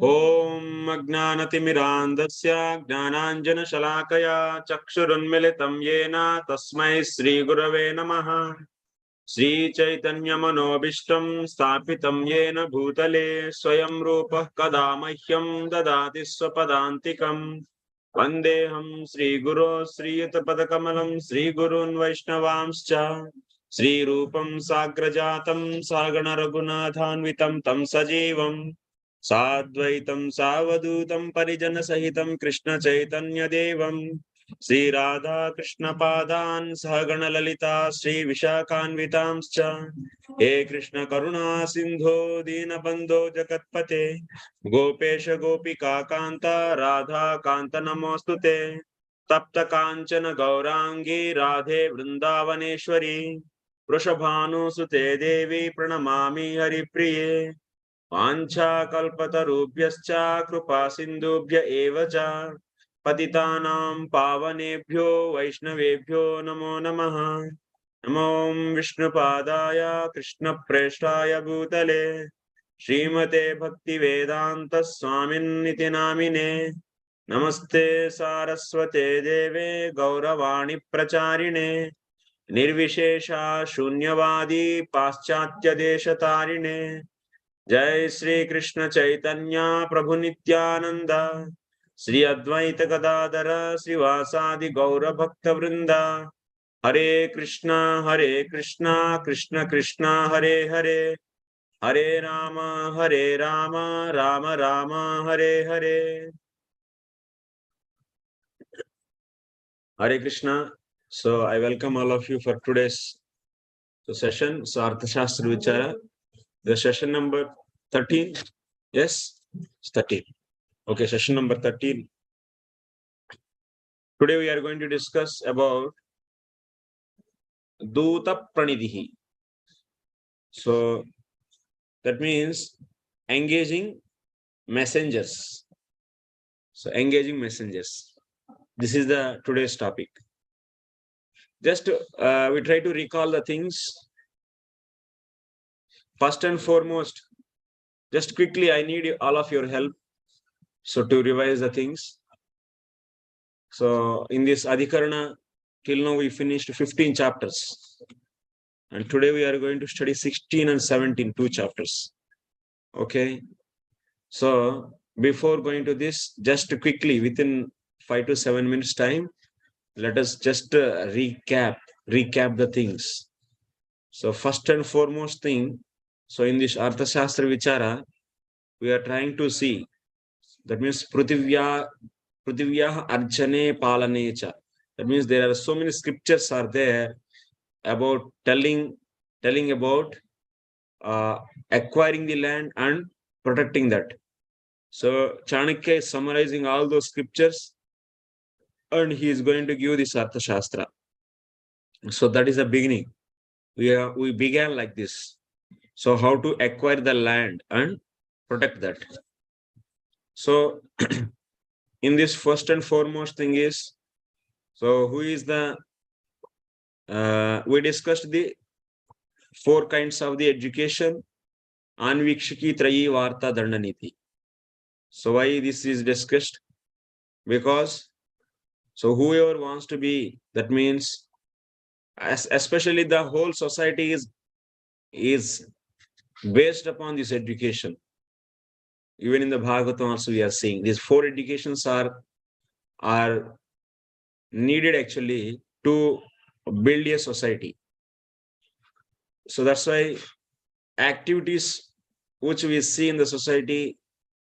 Om Agnanatimirandasya Gnananjana-shalakaya Chakshurunmilitam Yena Tasmai Sri Gurave Namaha Sri Chaitanya Manobishtam Sthapitam Yena Bhutale Swayam Rupah Kada Mahyam Dadati Swapadantikam Vandeham Sri Guru Sri Yatapadakammalam Sri Gurun Vaishnavamscha Sri Rupam Sagrajatam Sagana Raghunathanvitam Tam Sajivam Sadvaitam Savadutam Parijana Sahitam Krishna Chaitanya Devam Sri Radha Krishna Padan Sahagana Lalita Sri Vishakhanvitamscha He Krishna Karuna Sindho Dinabandho Jagatpate Gopesha Gopika Kanta Radha Kanta Namostute Tapta Kanchana Gaurangi Radhe Vrindavaneshwari Vrishabhanu Sute Devi Pranamami Haripriye वाञ्छाकल्पतरुभ्यश्च कृपा सिन्धुभ्य एव च पतितानां पावनेभ्यो वैष्णवेभ्यो नमो नमः। नमो विष्णुपादाय कृष्णप्रेष्ठाय भूतले श्रीमते भक्तिवेदान्त स्वामिन्निति नामिने नमस्ते सारस्वते देवे गौरवाणी प्रचारिणे निर्विशेषा शून्यवादी पाश्चात्य देशतारिणे जय श्री कृष्ण चैतन्य प्रभु नित्यानंद श्री अद्वैत गदाधर श्रीवासादि गौर भक्त वृंदा हरे Krishna Krishna Krishna Hare Hare Hare Ram Ram Ram Hare Hare Hare Krishna. So I welcome all of you for today's session. So Arthaśāstra Vicāra, the session number 13. Yes, it's 13. Okay, session number 13. Today we are going to discuss about Duta Pranidhi. So that means engaging messengers. So engaging messengers. This is the today's topic. Just we try to recall the things. First and foremost, just quickly, I need all of your help. So to revise the things. So in this Adhikarana, till now we finished 15 chapters. And today we are going to study 16 and 17, 2 chapters. Okay. So before going to this, just quickly, within 5 to 7 minutes time, let us just recap the things. So first and foremost thing, so in this Arthaśāstra Vicāra, we are trying to see, that means Prithivya Archane Palanecha. That means there are so many scriptures are there about telling about acquiring the land and protecting that. So Chanakya is summarizing all those scriptures and he is going to give this Arthaśāstra. So that is the beginning. We began like this. So how to acquire the land and protect that. So in this first and foremost thing is, so who is the, we discussed the 4 kinds of the education, Anvikshiki Trayi Varta Dandaniti. So why this is discussed? Because, so whoever wants to be, that means, especially the whole society is based upon this education. Even in the Bhagavatam also we are seeing these 4 educations are needed actually to build a society. So that's why activities which we see in the society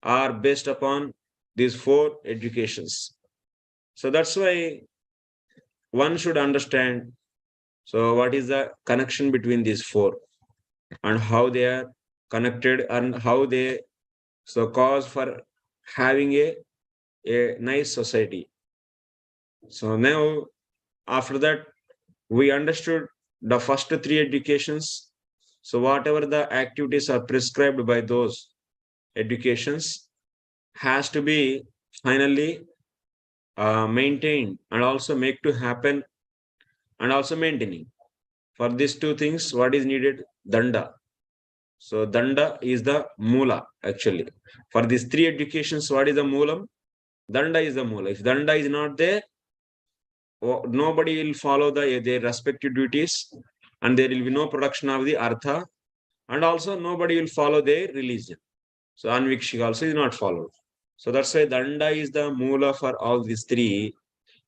are based upon these 4 educations. So that's why one should understand, so what is the connection between these 4 and how they are connected and how they cause for having a nice society. So now after that we understood the first 3 educations. So whatever the activities are prescribed by those educations has to be finally maintained and also make to happen and also maintaining. For these 2 things, what is needed? Danda. So danda is the mula actually. For these three educations, what is the moolam? Danda is the mula. If danda is not there, nobody will follow their respective duties, and there will be no production of the artha, and also nobody will follow their religion. So anvikshika also is not followed. So that's why danda is the mula for all these three.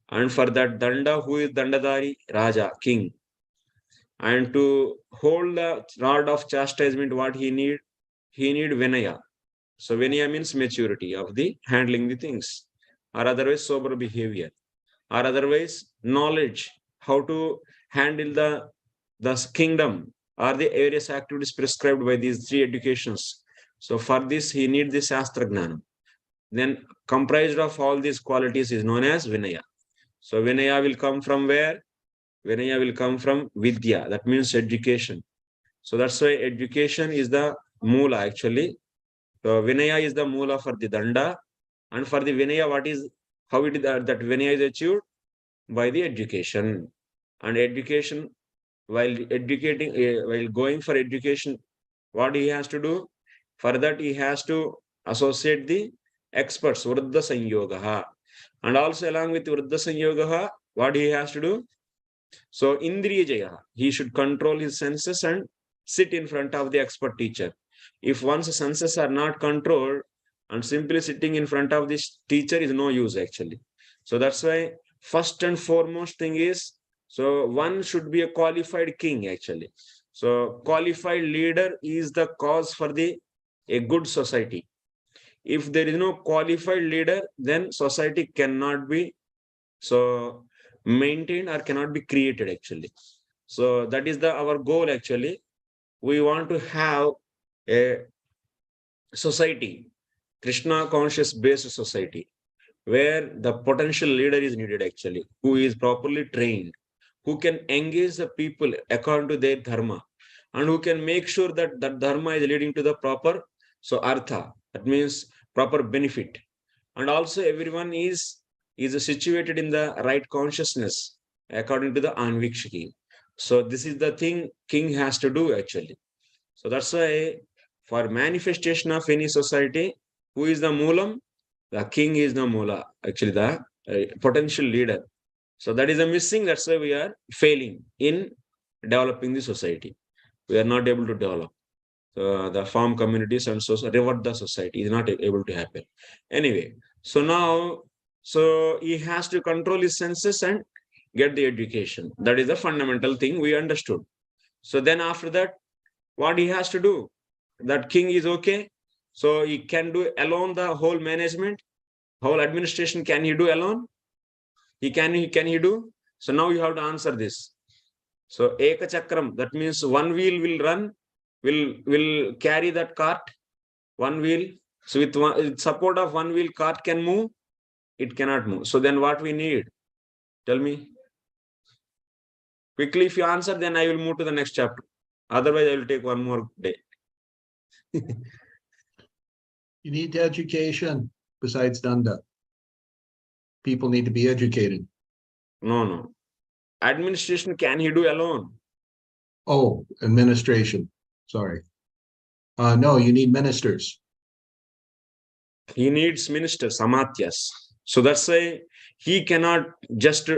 And for that danda, who is dandadari? Raja, king. And to hold the rod of chastisement, what he need? He need vinaya. So vinaya means maturity of the handling the things, or otherwise sober behavior, or otherwise knowledge how to handle the kingdom or the various activities prescribed by these three educations. So for this he needs the shastra gnana. Then comprised of all these qualities is known as vinaya. So vinaya will come from where? Vinaya will come from vidya, that means education. So that's why education is the moola actually. So vinaya is the moola for the danda, and for the vinaya, what is how it is that vinaya is achieved? By the education. And education, while educating, while going for education, what he has to do? For that, he has to associate the experts, Vruddha Sanyogaha. And also along with Vruddha Sanyogaha, what he has to do? So Indriya Jaya, he should control his senses and sit in front of the expert teacher. If one's senses are not controlled, and simply sitting in front of this teacher is no use actually. So that's why first and foremost thing is, so one should be a qualified king actually. So qualified leader is the cause for a good society. If there is no qualified leader, then society cannot be so maintained or cannot be created actually. So that is our goal actually. We want to have a society, Krishna conscious based society, where the potential leader is needed actually, who is properly trained, who can engage the people according to their dharma, and who can make sure that that dharma is leading to the proper so artha, that means proper benefit, and also everyone is situated in the right consciousness according to the anvikshaki. So this is the thing king has to do actually. So that's why for manifestation of any society, who is the moolam? The king is the moola, actually the potential leader. So that is a missing. That's why we are failing in developing the society. We are not able to develop the farm communities, and so revert the society is not able to happen. Anyway, so now, so he has to control his senses and get the education. That is the fundamental thing we understood. So then after that, what he has to do? That king is okay. So he can do alone the whole management, whole administration. Can he do alone? Can he do? So now you have to answer this. So Eka Chakram, that means one wheel will run, will carry that cart, one wheel. So with support of one wheel, cart can move, it cannot move. So then what we need? Tell me. Quickly, if you answer, then I will move to the next chapter. Otherwise, I will take one more day. You need education besides danda. People need to be educated. No. Administration, can he do alone? Oh, administration. Sorry. No, you need ministers. He needs ministers, amatyas. So that's why he cannot just,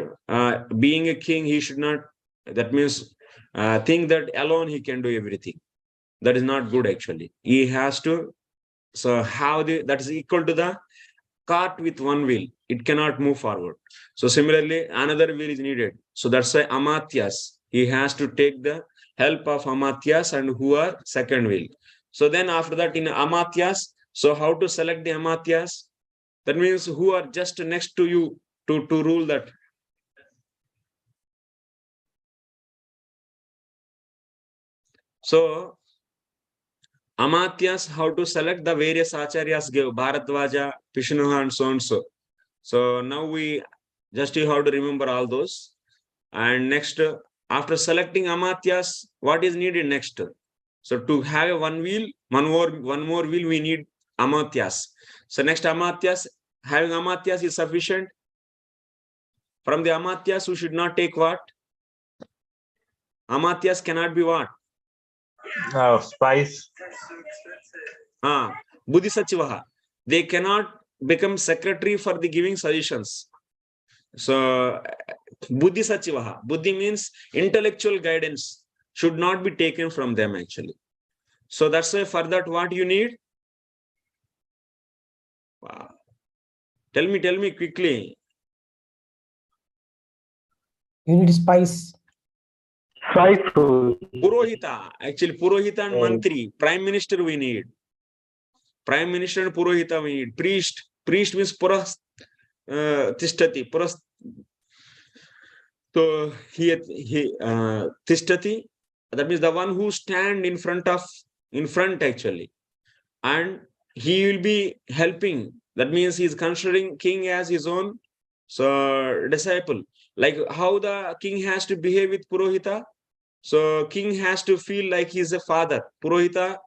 being a king, he should not, that means think that alone he can do everything. That is not good actually. He has to, so how that is equal to the cart with one wheel. It cannot move forward. So similarly, another wheel is needed. So that's why amatyas, he has to take the help of amatyas and who are second wheel. So then after that in amatyas, so how to select the amatyas? That means who are just next to you to rule that. So amatyas, how to select the various acharyas gave, Bharadwaja, Vishnuha, and so and so. So now we just you have to remember all those. And next, after selecting amatyas, what is needed next? So to have a one more wheel, we need amatyas. So next amatyas, having amatyas is sufficient. From the amatyas, we should not take what? Amatyas cannot be what? Spice. Buddhi Sachivaha. They cannot become secretary for the giving suggestions. So Buddhi Sachivaha. Buddhi means intellectual guidance should not be taken from them actually. So that's why for that what you need? Wow. Tell me quickly. You need spice. Purohita. Actually, Purohita and Mantri. Prime Minister we need. Prime Minister and Purohita we need. Priest. Priest means Puras Tishtati. Puras. So he Tishtati. That means the one who stand in front actually. And he will be helping. That means he is considering king as his own disciple. Like how the king has to behave with Purohita. So king has to feel like he is a father. Purohita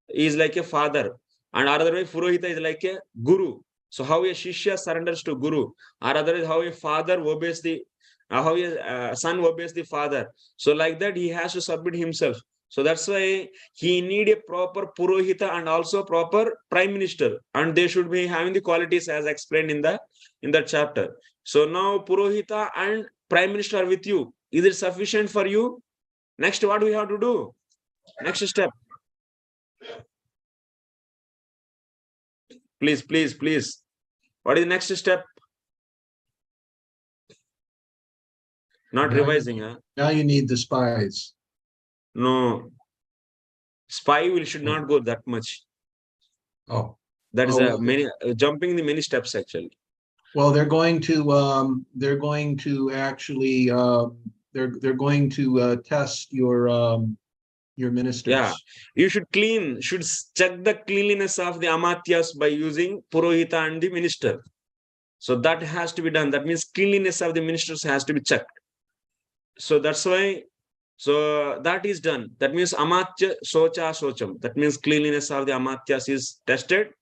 is like a father. And otherwise Purohita is like a guru. So how a Shishya surrenders to guru. Or otherwise how a father obeys how a son obeys the father. So like that he has to submit himself. So that's why he need a proper Purohita and also proper prime minister. And they should be having the qualities as explained in that chapter. So now Purohita and prime minister are with you. Is it sufficient for you? Next, what we have to do? Next step. Please. What is the next step? Not Now revising. Now you need the spies. No. Spy should not go that much. Oh. That is Oh, many jumping the many steps actually. Well, they're going to actually they're going to test your ministers. Yeah, you should check the cleanliness of the Amatyas by using Purohita and the minister. So that has to be done. That means cleanliness of the ministers has to be checked. So that's why, so that is done. That means Amatya Socha Socham. That means cleanliness of the Amatyas is tested.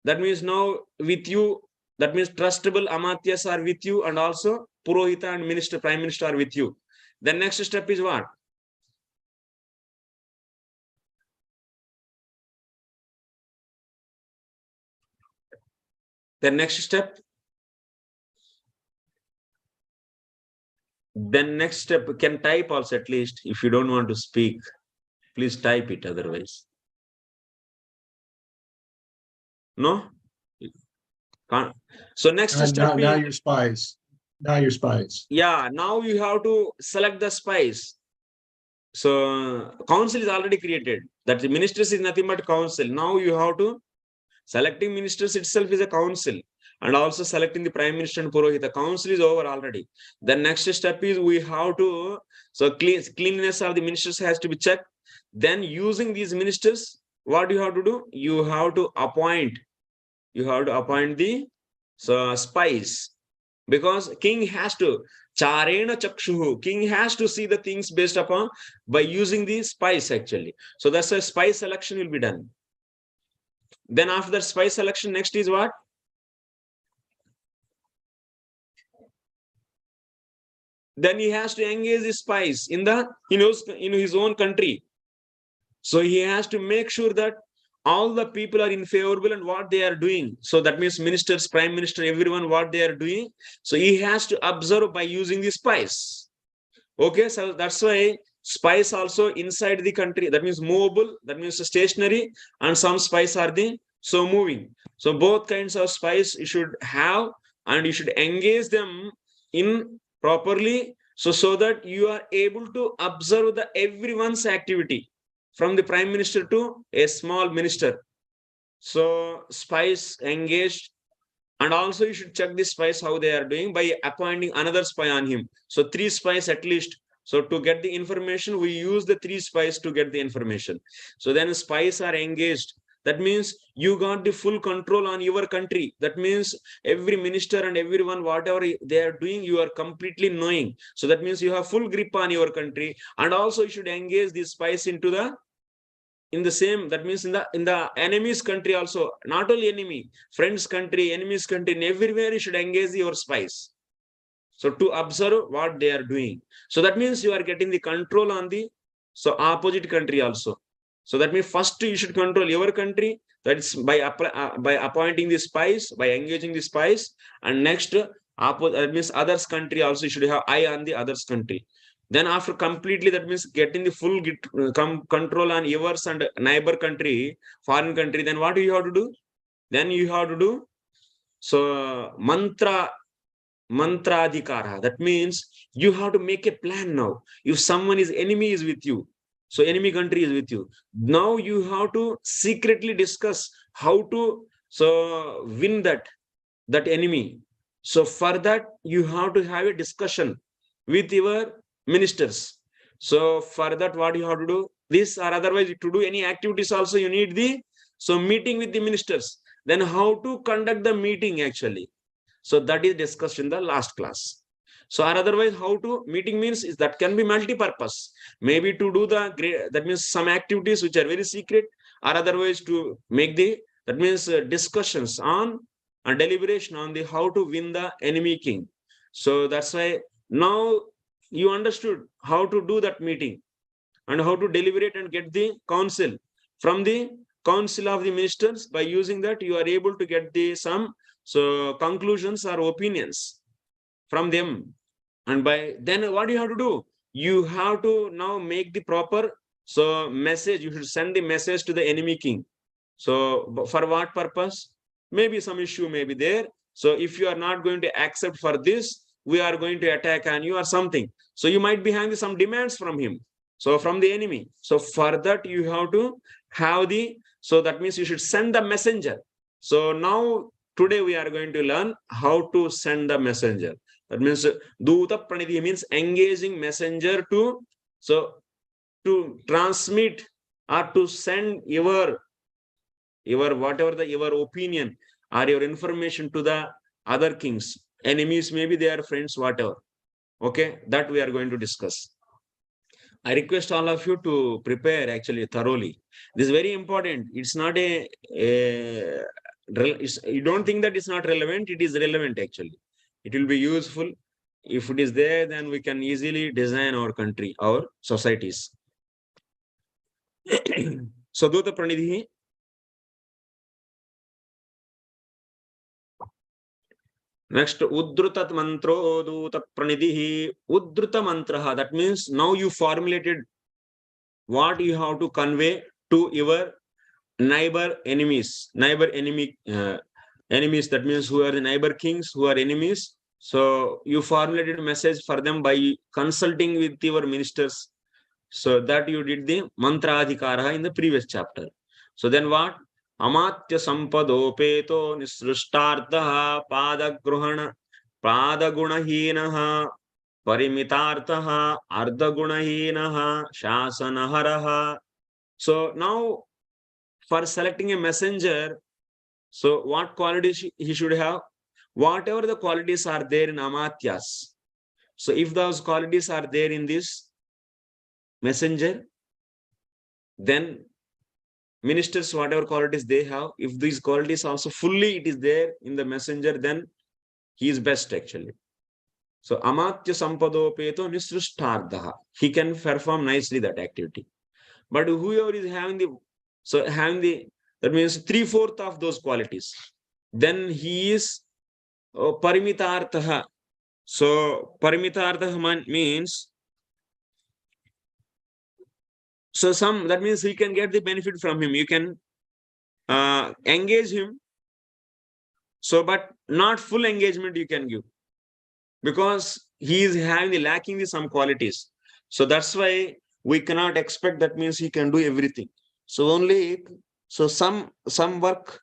That means now with you, that means trustable Amatyas are with you, and also Purohita and minister, prime minister are with you. The next step is what? The next step. Then next step, can type also at least. If you don't want to speak, please type it otherwise. No? Can't. So next step now is, you're spies. Now you're spies. yeah, now you have to select the spies. So council is already created. That the ministers is nothing but council. Now you have to selecting ministers itself is a council, and also selecting the prime minister and Purohita. Council is over already. The next step is we have to, so cleanliness of the ministers has to be checked. Then using these ministers, what you have to do? You have to appoint the spies, because king has to charena chakshuhu. King has to see the things based upon by using the spies actually. So that's a spy selection will be done. Then after that spy selection, next is what? Then he has to engage the spies in his own country. So he has to make sure that all the people are in favorable and what they are doing. So that means ministers, prime minister, everyone what they are doing. So he has to observe by using the spies. Okay, so that's why spies also inside the country. That means movable, that means stationary, and some spies are moving. So both kinds of spies you should have, and you should engage them in properly, so that you are able to observe the everyone's activity, from the prime minister to a small minister. So spies engaged, and also you should check the spies how they are doing by appointing another spy on him. So 3 spies at least. So to get the information, we use the 3 spies to get the information. So then spies are engaged. That means you got the full control on your country. That means every minister and everyone, whatever they are doing, you are completely knowing. So that means you have full grip on your country. And also you should engage these spies into in the same, that means in the enemy's country also, not only enemy, friends country, enemy's country, and everywhere you should engage your spies. So to observe what they are doing. So that means you are getting the control on the opposite country also. So that means first you should control your country. That is by appointing the spies, by engaging the spies, and next that means others country also should have eye on the others country. Then after completely, that means getting the full control on yours and neighbor country, foreign country. Then what do you have to do? Then you have to do so Adhikarana. That means you have to make a plan now. If someone is enemy is with you, so enemy country is with you. Now you have to secretly discuss how to win that enemy. So for that you have to have a discussion with your ministers. So for that what you have to do? This or otherwise to do any activities also you need the meeting with the ministers. Then how to conduct the meeting actually. So that is discussed in the last class. So or otherwise how to meeting means is that can be multi-purpose. Maybe to do that means some activities which are very secret, or otherwise to make that means discussions on and deliberation on the how to win the enemy king. So that's why now you understood how to do that meeting and how to deliberate and get the counsel from the council of the ministers. By using that you are able to get the some conclusions or opinions from them. And by then what you have to do? You have to now make the proper message. You should send the message to the enemy king. So for what purpose? Maybe some issue may be there. So if you are not going to accept for this, we are going to attack on you or something. So you might be having some demands from him. So from the enemy. So for that you have to have that means you should send the messenger. So now today we are going to learn how to send the messenger. That means Duta Pranidhi means engaging messenger to transmit or to send your whatever your opinion or your information to the other kings. Enemies, maybe they are friends, whatever. Okay, that we are going to discuss. I request all of you to prepare actually thoroughly. This is very important. It's not you don't think that it's not relevant. It is relevant actually. It will be useful. If it is there, then we can easily design our country, our societies. So Duta Pranidhi. Next, Uddrutat Mantro Duta Pranidhi. Uddruta Mantraha. That means now you formulated what you have to convey to your enemies. That means who are the neighbor kings, who are enemies. So you formulated a message for them by consulting with your ministers. So that you did the mantra adhikara in the previous chapter. So then what? Amatya sampadopeto nisrishtartha padagunahinaha parimitartha ardhagunahinaha shasanaharaha. So now for selecting a messenger, so what qualities he should have? Whatever the qualities are there in Amatyas. So if those qualities are there in this messenger, then ministers, whatever qualities they have, if these qualities also fully it is there in the messenger, then he is best actually. So Amatya Sampadopeto Nisrishtardaha. He can perform nicely that activity. But whoever is having that means 3/4 of those qualities, then he is Parimitartha. So Parimitartha means that means he can get the benefit from him. You can engage him. So, but not full engagement you can give, because he is having lacking some qualities. So that's why we cannot expect that means he can do everything. So only some work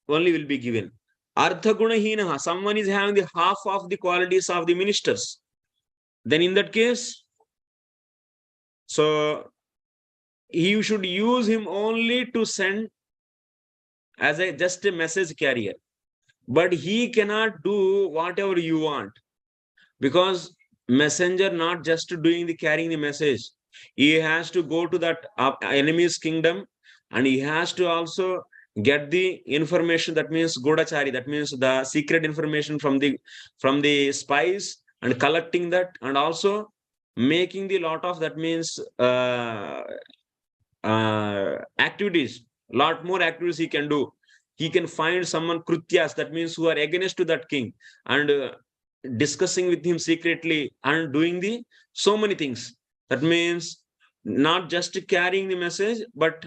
only will be given. Arthagunahinaha, someone is having the half of the qualities of the ministers. Then in that case, so you should use him only to send as just a message carrier. But he cannot do whatever you want, because messenger not just doing carrying the message. He has to go to that enemy's kingdom, and he has to also get the information. That means Godachari, that means the secret information from the spies, and collecting that, and also making the lot of, that means activities, lot more activities he can do. He can find someone Krutyas, that means who are against to that king, and discussing with him secretly and doing the so many things. That means not just carrying the message, but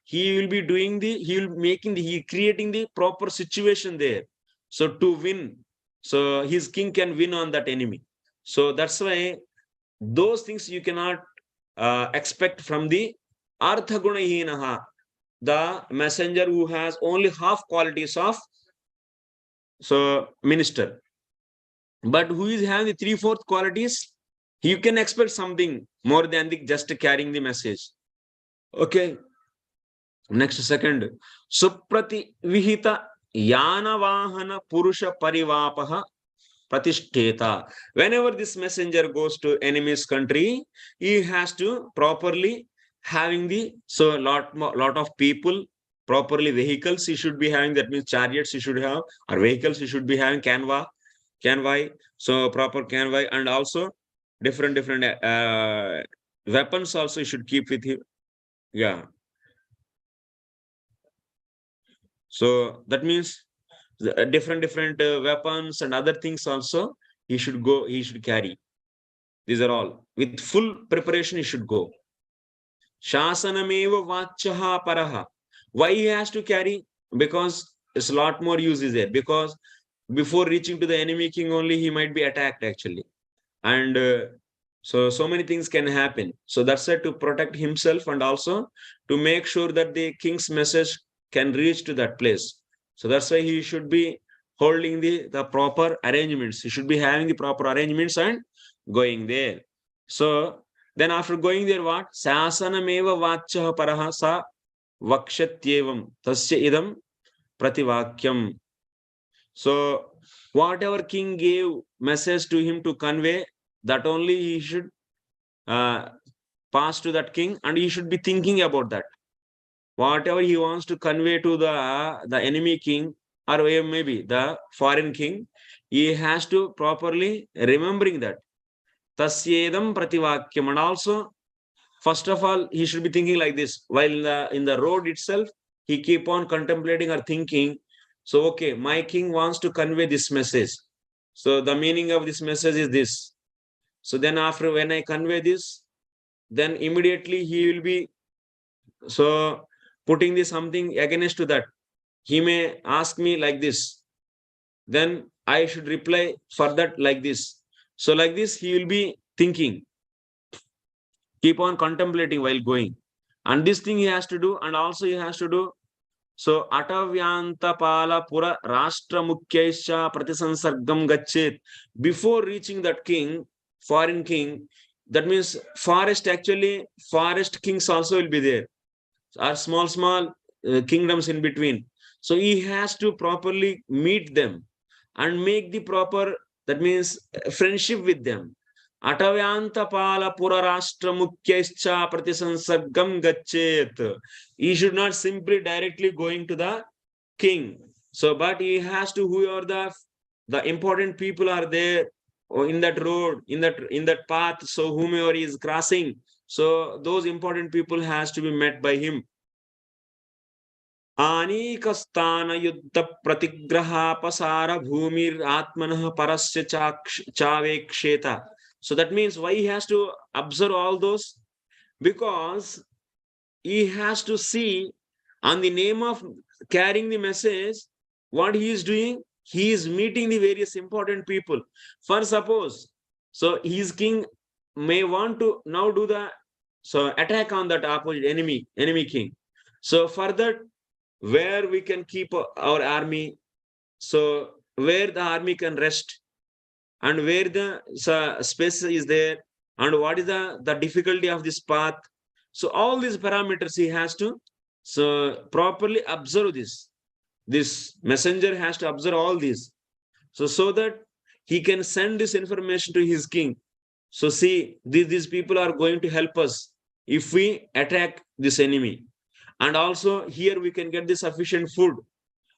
he will be doing he creating the proper situation there. So to win, so his king can win on that enemy. So that's why those things you cannot expect from the Arthagunahinaha, the messenger who has only half qualities of minister, but who is having the 3/4 qualities, you can expect something more than the just carrying the message. Okay. Next second. Suprati vihita yana vahana purusha parivapaha pratishteta. Whenever this messenger goes to enemy's country, he has to properly having the lot of people, properly vehicles he should be having. That means chariots he should have, or vehicles he should be having, canvai, so proper canvai, and also different weapons also he should keep with him. Yeah. So that means different weapons and other things also he should carry. These are all with full preparation he should go. Shasanameva vachaha paraha. Why he has to carry? Because it's a lot more use is there. Because before reaching to the enemy king only, he might be attacked actually. And so many things can happen. So that's why to protect himself and also to make sure that the king's message can reach to that place. So that's why he should be holding the proper arrangements. He should be having the proper arrangements and going there. So then after going there, what? Sasanameva vachah paraha sa vakshatyevam tasya idam prativakyam. So whatever king gave message to him to convey, that only he should pass to that king, and he should be thinking about that. Whatever he wants to convey to the enemy king, or maybe the foreign king, he has to properly remembering that. Tasyedam prativakyam. And also, first of all, he should be thinking like this. While in the road itself, he keep on contemplating or thinking. So, okay, my king wants to convey this message. So the meaning of this message is this. So then after when I convey this, then immediately he will be putting this something against to that. He may ask me like this. Then I should reply for that like this. So like this, he will be thinking. Keep on contemplating while going. And this thing he has to do, and also he has to do. So Atavyanta Pala Pura Rashtra Mukyaisha Pratisansargam Gachet. Before reaching that king, foreign king, that means forest kings also will be there. Are small kingdoms in between. So he has to properly meet them and make the proper, that means friendship with them. Atavyanta Pala Pura Rashtra Mukyaischa Pratisansargam Gachet. He should not simply directly going to the king. So, but he has to, who are the important people are there or in that road, in that path. So whomever is crossing, so those important people has to be met by him. Anikastana yuddha pratigraha pasara bhumir atmanah parasya chaveksheta. So that means why he has to observe all those? Because he has to see on the name of carrying the message, what he is doing, he is meeting the various important people. For suppose, so his king may want to now do the attack on that opposite enemy king. So for that, where we can keep our army, so where the army can rest, and where the space is there, and what is the difficulty of this path. So all these parameters he has to properly observe this. This messenger has to observe all these. So that he can send this information to his king. So see, these people are going to help us if we attack this enemy. And also here we can get the sufficient food.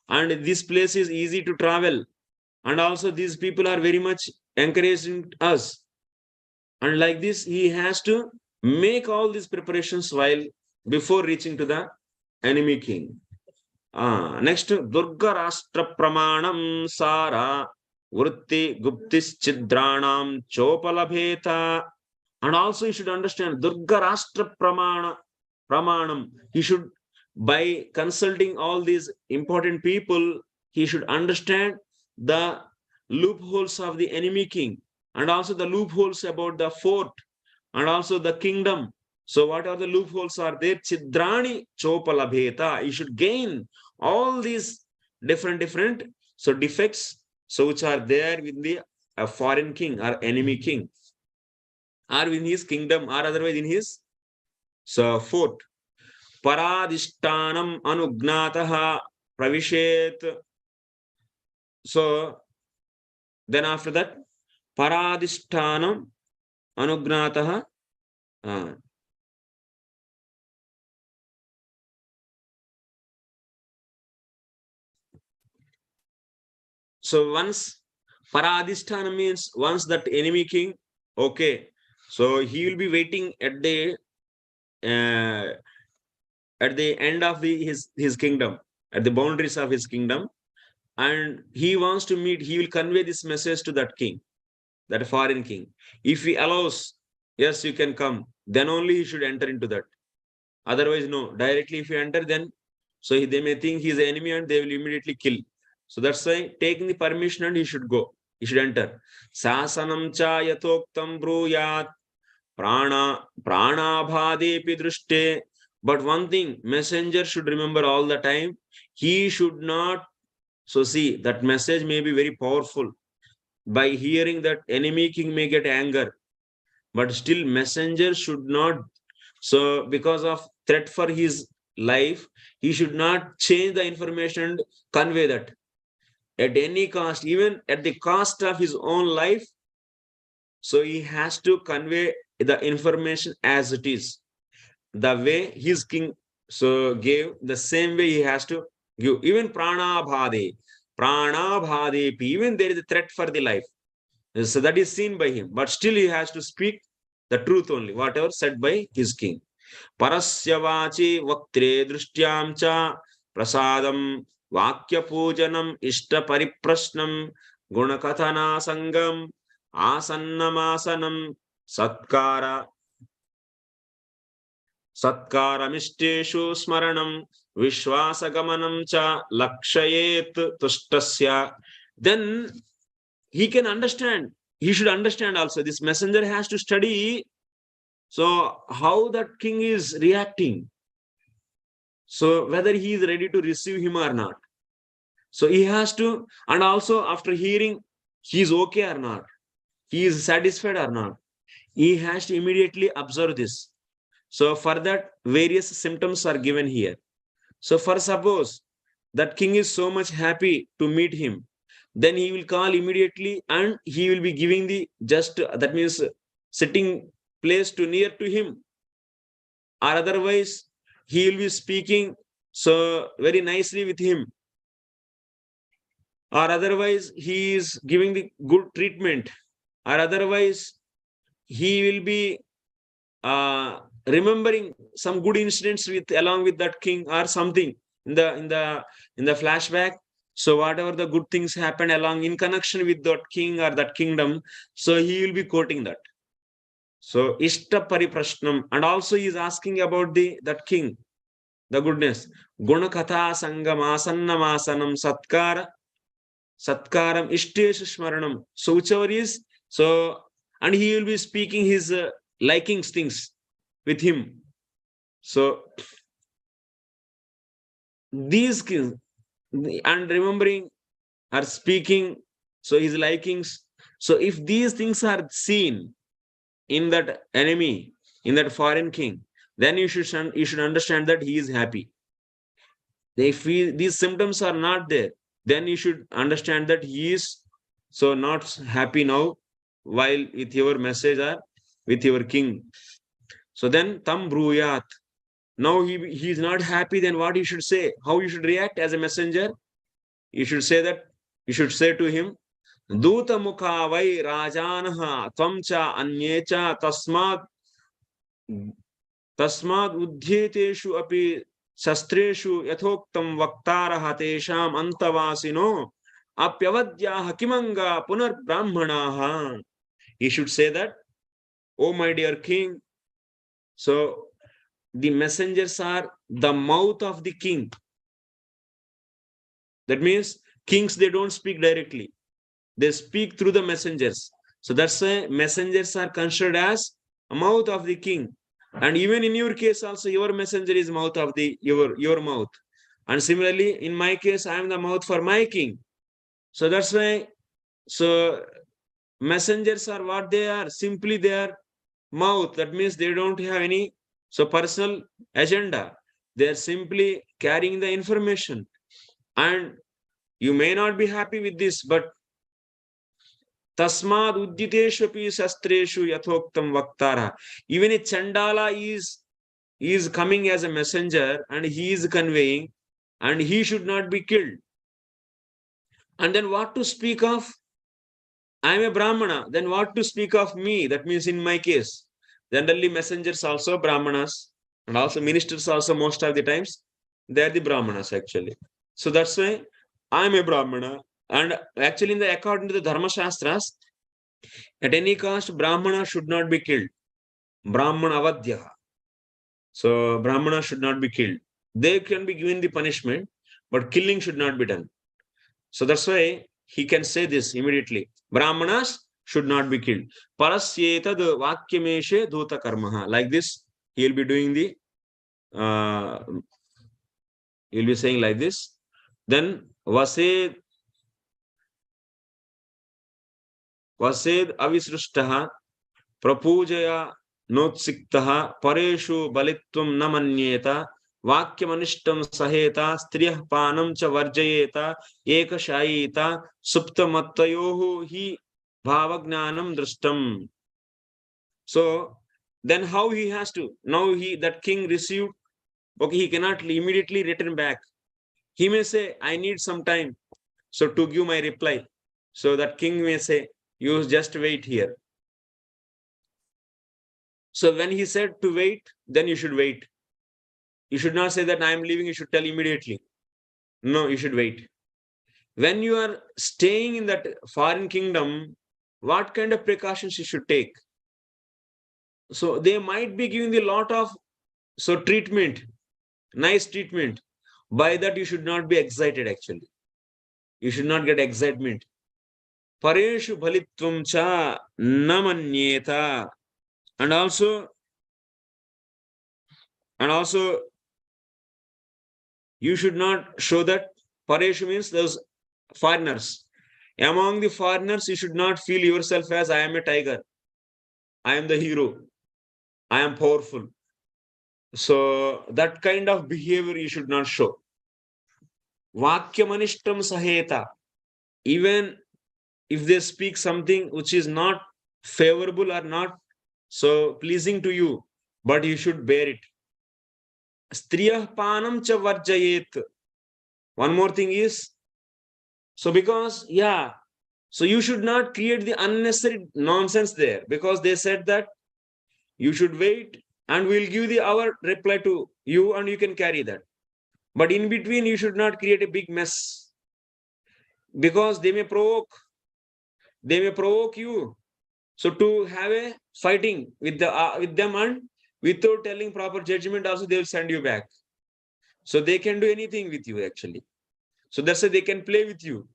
And this place is easy to travel. And also these people are very much encouraging us. And like this, he has to make all these preparations while before reaching to the enemy king. Next, Durga Rashtra Pramanam Sara Vritti Guptis Chidranam Chopalabheta. And also you should understand Durga Rashtra Pramanam. He should, by consulting all these important people, he should understand the loopholes of the enemy king and also the loopholes about the fort and also the kingdom. So what are the loopholes are there? Chidrani Chopalabheta. You should gain all these different defects, so which are there with the foreign king or enemy king, or in his kingdom, or otherwise in his fort. Paradishtanam anugnataha pravishet. So then after that, paradishtanam anugnataha. So once paradhisthana means once that enemy king, okay, so he will be waiting at the end of his kingdom, at the boundaries of his kingdom, and he wants to meet. He will convey this message to that king, that foreign king. If he allows, yes, you can come, then only he should enter into that. Otherwise, no. Directly, if you enter, then so they may think he is the enemy and they will immediately kill. So that's why taking the permission and he should go. He should enter. Sasanam cha yatoktam bruyat prana bhadepi drushte. But one thing, messenger should remember all the time. He should not. So see, that message may be very powerful. By hearing that, enemy king may get anger. But still, messenger should not. So because of threat for his life, he should not change the information and convey that. At any cost, even at the cost of his own life, so he has to convey the information as it is. The way his king so gave, the same way he has to give. Even prana bhade, even there is a threat for the life. So that is seen by him, but still he has to speak the truth only, whatever said by his king. Parasya vachi vaktre drishtyam cha prasadam vakya pujanam ishta pariprasnam gunakathana sangam asannamasanam satkara satkaramisteshu smaranam vishwasagamanam cha lakshayet tustasya. Then he can understand. He should understand also. This messenger has to study. So how that king is reacting. So whether he is ready to receive him or not. So he has to, and also after hearing, he is okay or not. He is satisfied or not. He has to immediately observe this. So for that, various symptoms are given here. So for suppose that king is so much happy to meet him, then he will call immediately and he will be giving the just, that means sitting place to near to him, or otherwise he will be speaking so very nicely with him, or otherwise he is giving the good treatment, or otherwise he will be remembering some good incidents with along with that king or something in the flashback. So whatever the good things happen along in connection with that king or that kingdom, so he will be quoting that. So ishta pariprashnam, and also he is asking about that king, the goodness. Gunakatha sangam asannamasanam satkaram ishteshu smaranam. So whichever is, so, and he will be speaking his likings things with him. So these kings, and remembering or speaking, so his likings. So if these things are seen in that enemy, in that foreign king, then you should understand that he is happy. If these symptoms are not there, then you should understand that he is so not happy now while with your message or with your king. So then tam bruyat. Now he is not happy, then what you should say? How you should react as a messenger? You should say that, you should say to him, Duta mukha vai rajanaha tvam cha anye cha tasmat Tasmad uddhyeteshu api shastreshu yathoktam vaktaraha tesham antavasino apyavadyaha kimanga punar brahmanaha. He should say that, oh my dear king, so the messengers are the mouth of the king. That means kings, they don't speak directly. They speak through the messengers. So that's why messengers are considered as a mouth of the king. And even in your case also, your messenger is mouth of the your mouth. And similarly, in my case, I am the mouth for my king. So that's why, so messengers are what they are, simply their mouth. That means they don't have any personal agenda. They are simply carrying the information. And you may not be happy with this, but Tasmad udditeshu api shastreshu yathoktam vaktara. Even a Chandala is coming as a messenger and he is conveying, and he should not be killed. And then what to speak of? I am a Brahmana. Then what to speak of me? That means in my case, generally messengers also Brahmanas, and also ministers also most of the times, they are the Brahmanas actually. So that's why I am a Brahmana. And actually, according to the Dharma-Shastras, at any cost, Brahmana should not be killed. Brahmana avadhyaha. So Brahmana should not be killed. They can be given the punishment, but killing should not be done. So that's why he can say this immediately. Brahmanas should not be killed. Parasyetad vakyameshe dhota karmaha. Like this, he will be doing the, he will be saying like this. Then vased avisrushtaha prapujaya notsiktaha pareshu balitvam namanyeta vakyamanistam saheta striyah panam cha varjayeta ekashayita suptamattayohu hi bhavagnanam drashtam. So then how he has to, now that king received, okay, he cannot immediately return back. He may say, I need some time, so to give my reply. So that king may say, you just wait here. So when he said to wait, then you should wait. You should not say that I am leaving, you should tell immediately. No, you should wait. When you are staying in that foreign kingdom, what kind of precautions you should take? So they might be giving a lot of treatment, nice treatment. By that you should not be excited actually. You should not get excitement. Pareshu bhalitvam cha namanyeta. And also you should not show that. Pareshu means those foreigners. Among the foreigners, you should not feel yourself as I am a tiger. I am the hero. I am powerful. So that kind of behavior you should not show. Vakyamanishtam saheta. Even if they speak something which is not favorable or not so pleasing to you, but you should bear it. Striyah panam cha varjayet. One more thing is, so because, so you should not create the unnecessary nonsense there, because they said that you should wait and we'll give our reply to you and you can carry that. But in between, you should not create a big mess, because they may provoke you. So to have a fighting with them, and without telling proper judgment also they will send you back. So they can do anything with you actually. So that's why they can play with you.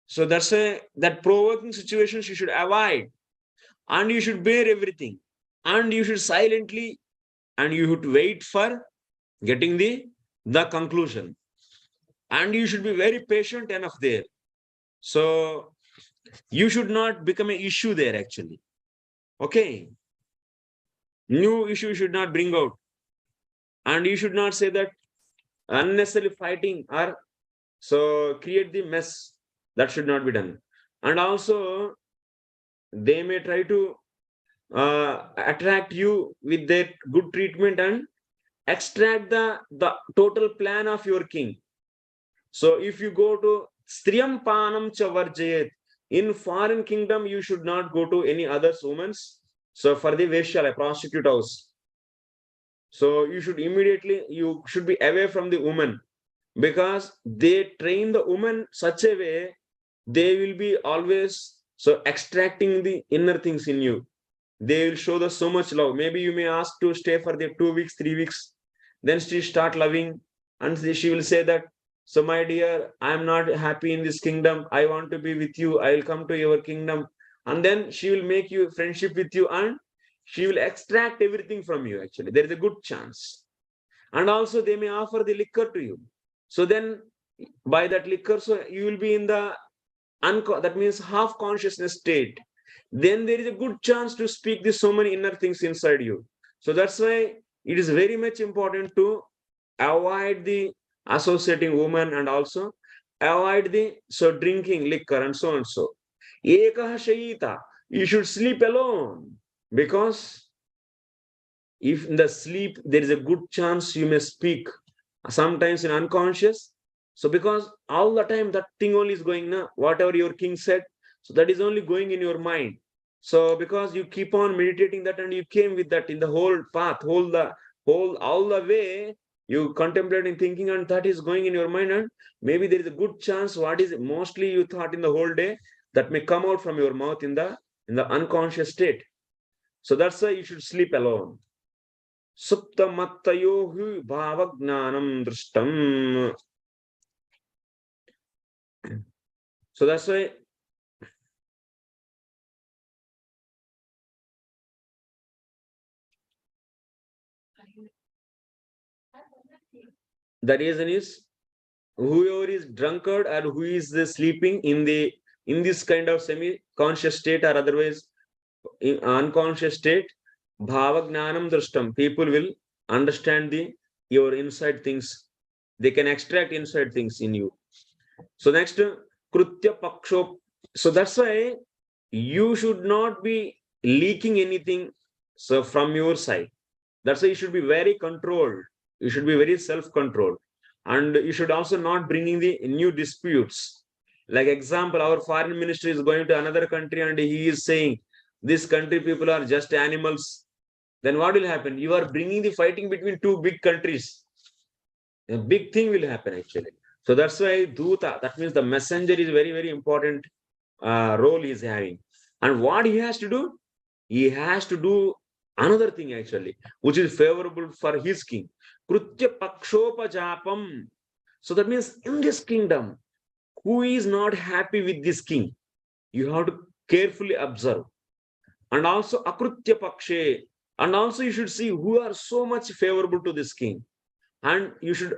So that's why that provoking situations you should avoid, and you should bear everything, and you should silently, and you should wait for getting the conclusion, and you should be very patient enough there. So you should not become an issue there actually. Okay. New issue should not bring out. And you should not say that unnecessary fighting or so create the mess. That should not be done. And also they may try to attract you with their good treatment and extract the total plan of your king. So if you go to Striyam Panam cha Varjayet, in foreign kingdom, you should not go to any other women's. So for the Veshyala, prostitute house. So you should be away from the woman, because they train the woman such a way they will be always so extracting the inner things in you. They will show the so much love. Maybe you may ask to stay for the 2 weeks, 3 weeks, then she start loving, and she will say that, so my dear, I am not happy in this kingdom. I want to be with you. I will come to your kingdom. And then she will make you friendship with you, and she will extract everything from you. Actually, there is a good chance. And also they may offer the liquor to you. So then by that liquor, so you will be in the that means half consciousness state. Then there is a good chance to speak this so many inner things inside you. So that's why it is very much important to avoid the associating woman, and also avoid the drinking liquor and so and so. Ekah shayita, you should sleep alone, because if in the sleep there is a good chance you may speak sometimes in unconscious. So because all the time that thing only is going now, whatever your king said, so that is only going in your mind. So because you keep on meditating that, and you came with that in the whole path, all the way, you contemplating, thinking, and that is going in your mind, and maybe there is a good chance what is mostly you thought in the whole day, that may come out from your mouth in the unconscious state. So that's why you should sleep alone. Suptamattayohi bhavagnanam drishtam. So that's why the reason is, whoever is drunkard or who is sleeping in this kind of semi-conscious state, or otherwise in unconscious state, bhavagnanam drishtam, people will understand your inside things. They can extract inside things in you. So next, krutya paksho. So that's why you should not be leaking anything from your side. That's why you should be very controlled. You should be very self-controlled, and you should also not bringing the new disputes. Like example, our foreign minister is going to another country, and he is saying this country people are just animals. Then what will happen? You are bringing the fighting between two big countries. A big thing will happen actually. So that's why Duta, that means the messenger, is very, very important role he is having. And what he has to do? He has to do another thing actually, which is favorable for his king. Krutya pakshopajapam. So that means in this kingdom, who is not happy with this king? You have to carefully observe. And also akrutya pakshe. And also you should see who are so much favorable to this king. And you should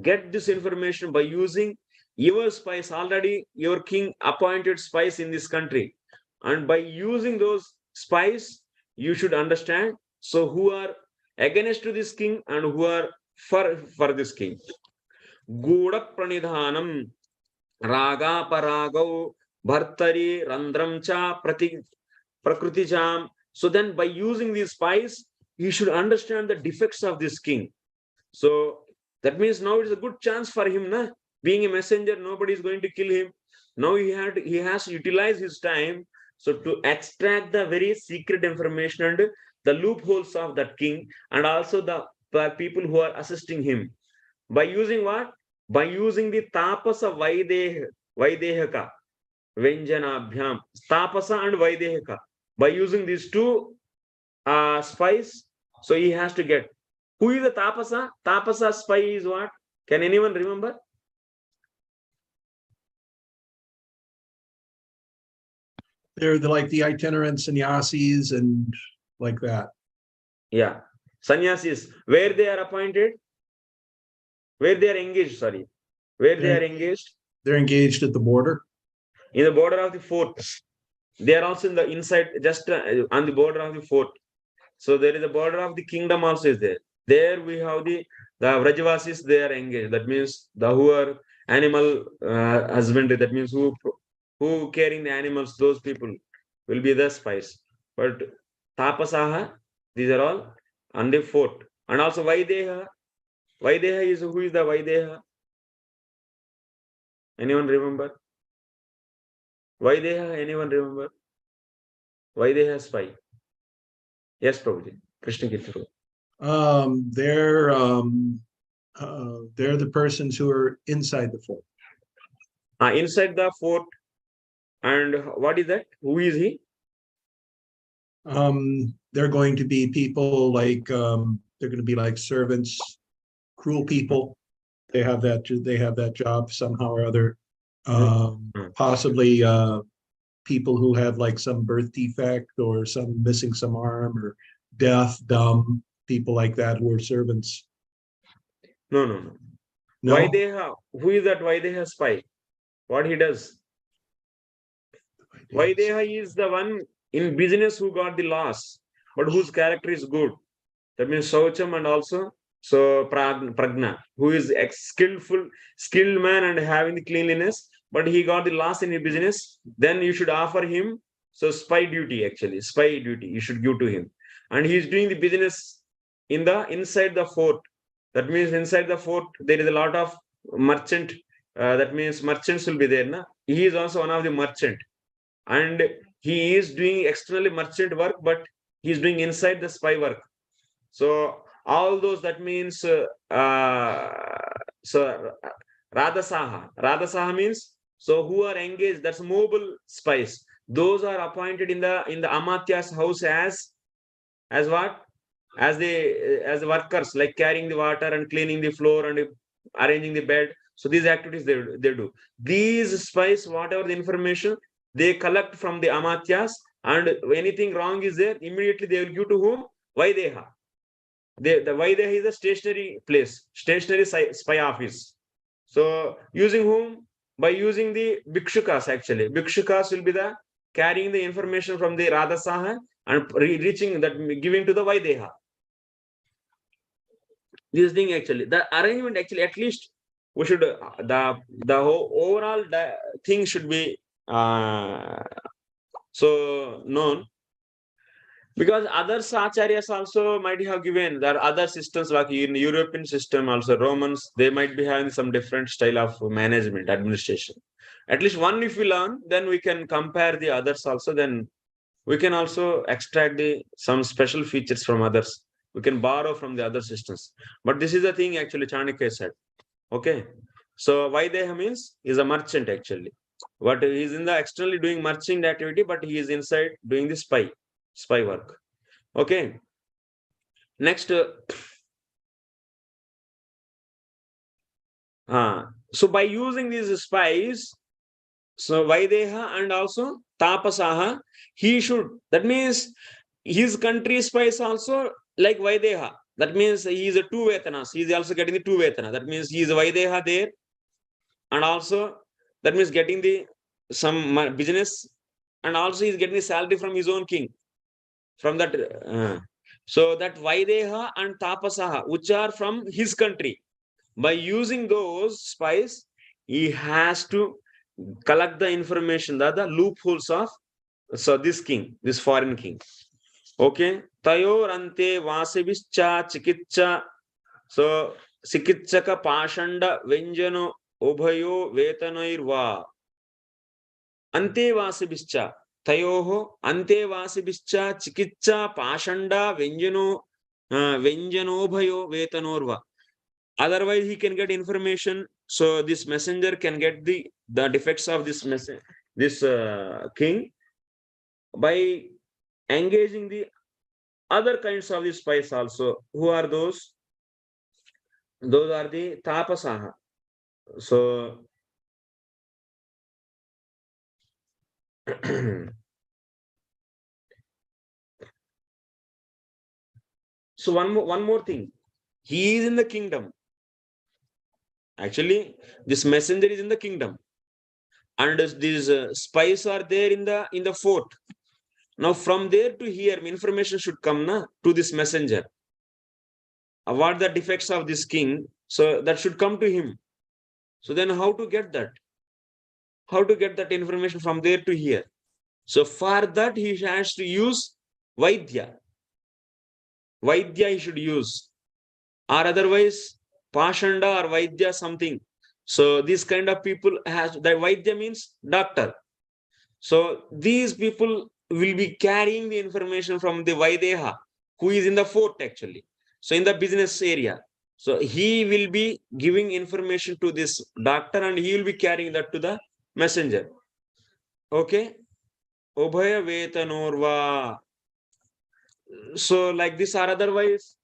get this information by using your spies. Already your king appointed spies in this country, and by using those spies you should understand so who are against to this king and who are for this king. Guda pranidhanam raga paragau bhartari randram cha prakriti jam. So then by using these spies you should understand the defects of this king. So that means now it's a good chance for him, na? Being a messenger, nobody is going to kill him. Now he has to utilize his time so to extract the very secret information and the loopholes of that king, and also the people who are assisting him. By using what? By using the tapasa vaidehaka venjanabhyam. Tapasa and vaidehaka. By using these two spies, so he has to get. Who is the tapasa? Tapasa spy is what? Can anyone remember? They're like the itinerant sannyasis and like that. Yeah. Sannyasis. Where they are appointed? Where they are engaged, sorry. Where they are engaged? They're engaged at the border. In the border of the fort. They are also in the inside, just on the border of the fort. So there is a border of the kingdom also is there. There we have the Vrajavasis, they are engaged. That means the who are animal husbandry. That means who caring the animals, those people will be the spies. But Tapasaha, these are all on the fort. And also Vaideha. Vaideha is who is the Vaideha? Anyone remember? Vaideha, anyone remember? Vaideha spy. Yes, Prabhuji. Krishna Kirti. They're the persons who are inside the fort. Inside the fort. And what is that? Who is he? They're going to be people like they're going to be like servants, cruel people. They have that job somehow or other. Possibly people who have like some birth defect or some missing some arm or deaf, dumb, people like that who are servants. No. No? Vaideha. Who is that Vaideha spy? What he does? Vaideha is the one in business who got the loss, but whose character is good. That means Saucham and also Pragna, who is skilled man and having the cleanliness, but he got the loss in his business. Then you should offer him spy duty. You should give to him, and he is doing the business inside the fort. That means inside the fort there is a lot of merchant. That means merchants will be there. Na? He is also one of the merchant. And he is doing externally merchant work, but he is doing inside the spy work. So all those, that means Radhasaha means who are engaged, that's mobile spies. Those are appointed in the Amatya's house as what? As the workers, like carrying the water and cleaning the floor and arranging the bed. So these activities they do. These spies, whatever the information they collect from the Amatyas, and anything wrong is there, immediately they will give to whom? Vaideha. The Vaideha is a stationary place, stationary spy office. So using whom? By using the Bhikshukas actually. Bhikshukas will be the carrying the information from the Radhasaha and reaching that, giving to the Vaideha. This thing actually, the arrangement actually, at least we should, the whole overall thing should be known, because other acharyas also might have given. There are other systems like in European system also, Romans, they might be having some different style of management, administration. At least one if we learn, then we can compare the others also, then we can also extract some special features from others. We can borrow from the other systems. But this is the thing actually Chanakya said. Okay. So Vaideha means is a merchant actually. But he is in the externally doing merchant activity, but he is inside doing the spy work. Okay. Next. So by using these spies, so Vaideha and also Tapasaha, he should, that means his country spies also like Vaideha. That means he is a two Vetanas. He is also getting the two Vetana. That means he is Vaideha there, and also that means getting some business, and also he is getting the salary from his own king. From that, so that Vaideha and Tapasaha, which are from his country, by using those spies, he has to collect the information, the loopholes of this king, this foreign king. Okay. Tayorante Vasavischa Chikitcha. So Sikitchaka Pashanda Venjano Ubhayo Vetanoirva. Ante Vasavischa. Tayoho Ante Vasavischa Chikitcha Pashanda Venjanobhayo Vetanorva. Otherwise, he can get information. So this messenger can get the defects of this king by engaging the other kinds of the spies also. Who are those? Those are the Tapasaha. So so one more thing. He is in the kingdom. Actually, this messenger is in the kingdom, and these spies are there in the fort. Now, from there to here, information should come to this messenger. What the defects of this king? So that should come to him. So then, how to get that? How to get that information from there to here? So for that, he has to use Vaidya. Vaidya he should use, or otherwise Pashanda or Vaidya something. So this kind of people has, the Vaidya means doctor. So these people will be carrying the information from the Vaideha, who is in the fort actually. So in the business area, so he will be giving information to this doctor and he will be carrying that to the messenger. Okay. Ubhaya Vetanorva. So like this or otherwise,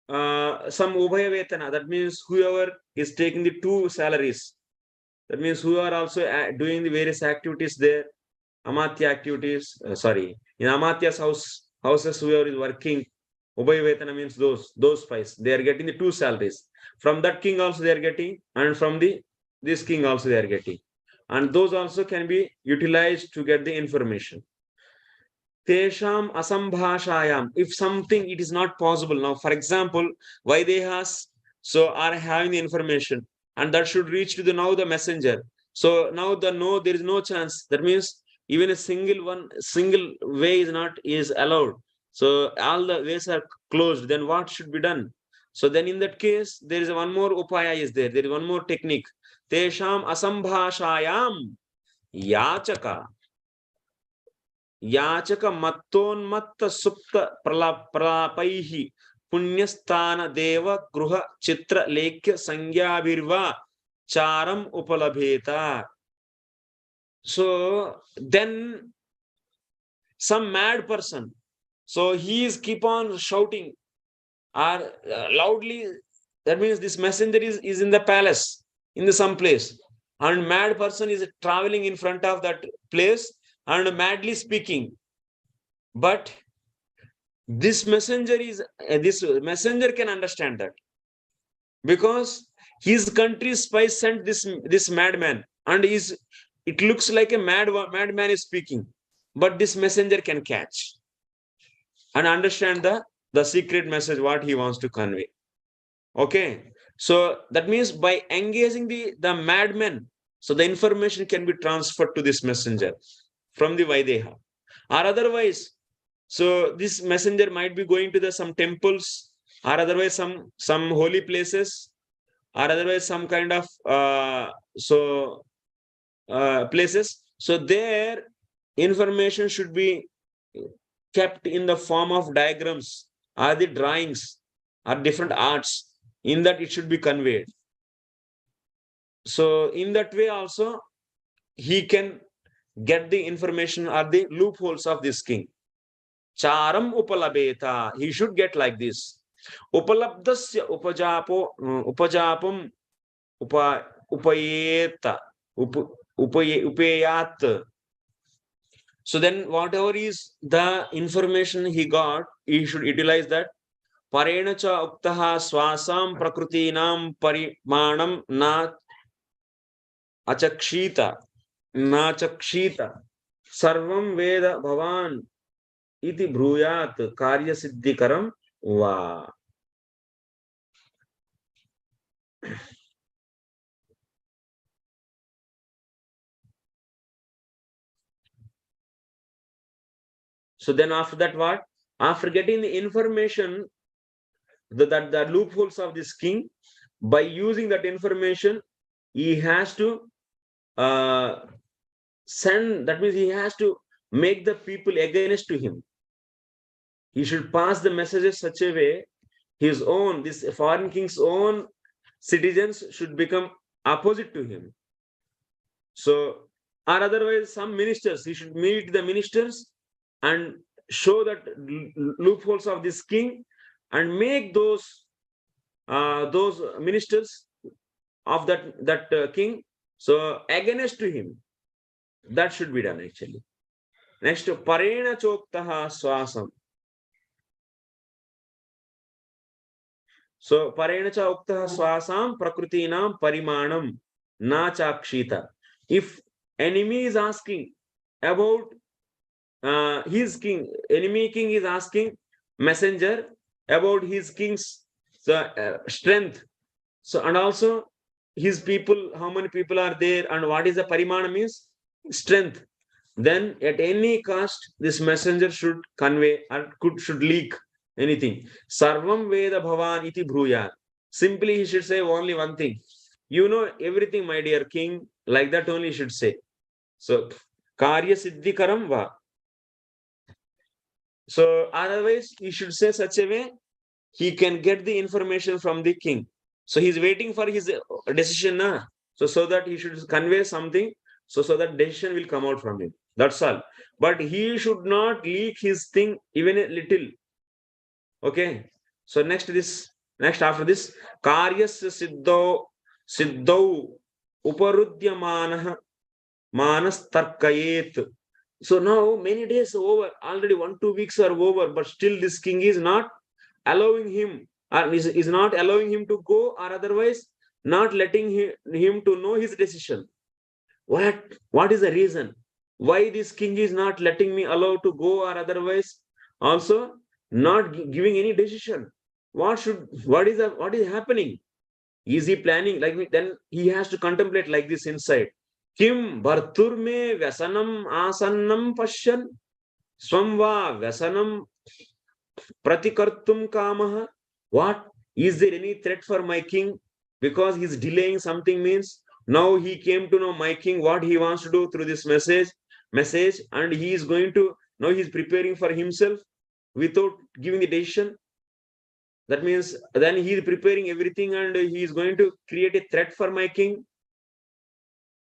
some Ubhaya Vetana, that means whoever is taking the two salaries, that means who are also doing the various activities there, Amatya activities, in Amatya's houses, whoever is working, Ubhaya Vetana means those spies, they are getting the two salaries. From that king also they are getting, and from this king also they are getting. And those also can be utilized to get the information. Tesham asambhashayam. If something it is not possible now, for example, Vaidehas so are having the information, and that should reach to the messenger. So now there is no chance. That means even a single way is allowed. So all the ways are closed. Then what should be done? So then in that case, there is one more upaya is there. There is one more technique. Tesham asambhashayam yachaka. याचक मत्तोन्मत्त सुप्त प्रलापैहि पुण्यस्थान देव गृह चित्र लेख्य संज्ञाभिर्वा चारम उपलभेता. So then some mad person, so he is keep on shouting or loudly, that means this messenger is in the palace in some place, and mad person is traveling in front of that place and madly speaking. But this messenger can understand that, because his country's spy sent this madman, and it looks like a madman is speaking, but this messenger can catch and understand the secret message what he wants to convey. Okay, so that means by engaging the madman, so the information can be transferred to this messenger from the Vaideha. Or otherwise, so this messenger might be going to some temples, or otherwise some holy places, or otherwise some kind of places. So their information should be kept in the form of diagrams or the drawings or different arts. In that it should be conveyed. So in that way also he can get the information or the loopholes of this king. Charam upalabeta. He should get like this. Upalabdasya upajapam upayeta upayat. So then whatever is the information he got, he should utilize that. Parena cha uktaha swasam prakrutinam parimanam na achakshita. Nachakshita sarvam veda bhavan iti bruyat karya siddhikaram va. So then after that what? After getting the information, the loopholes of this king, by using that information, he has to send, that means he has to make the people against to him. He should pass the messages such a way this foreign king's own citizens should become opposite to him. So, or otherwise some ministers, he should meet the ministers and show that loopholes of this king and make those ministers of that king so against to him. That should be done actually. Next, parena choktaha swasam. So parena choktaha swasam prakrutinam parimanam na chakshita. If enemy is asking about his king, enemy king is asking messenger about his king's strength. So and also his people, how many people are there, and what is the parimana means strength. Then at any cost, this messenger should convey or should leak anything. Sarvam Veda Bhavan iti Bhruya. Simply he should say only one thing. You know everything, my dear king. Like that only he should say. So Karya Siddhikaram va. So otherwise he should say such a way. he can get the information from the king. So he's waiting for his decision, na? So that he should convey something, so that decision will come out from him. That's all. But he should not leak his thing even a little. Okay. So next after this, karyasya siddhau uparudhyamanah manas tarkayet. So now many days over, already 1-2 weeks are over, but still this king is not allowing him, or is not allowing him to go, or otherwise not letting him to know his decision. What is the reason? Why this king is not letting me allow to go, or otherwise also not giving any decision? What is happening? Is he planning like me? Then he has to contemplate like this inside. Kim bhartur me vyasanam asannam pashyan swam va vyasanam pratikartum kamaha. What is there any threat for my king? Because he's delaying something means now he came to know my king what he wants to do through this message, and he is going to now he's preparing for himself without giving the decision. That means then he is preparing everything and he is going to create a threat for my king,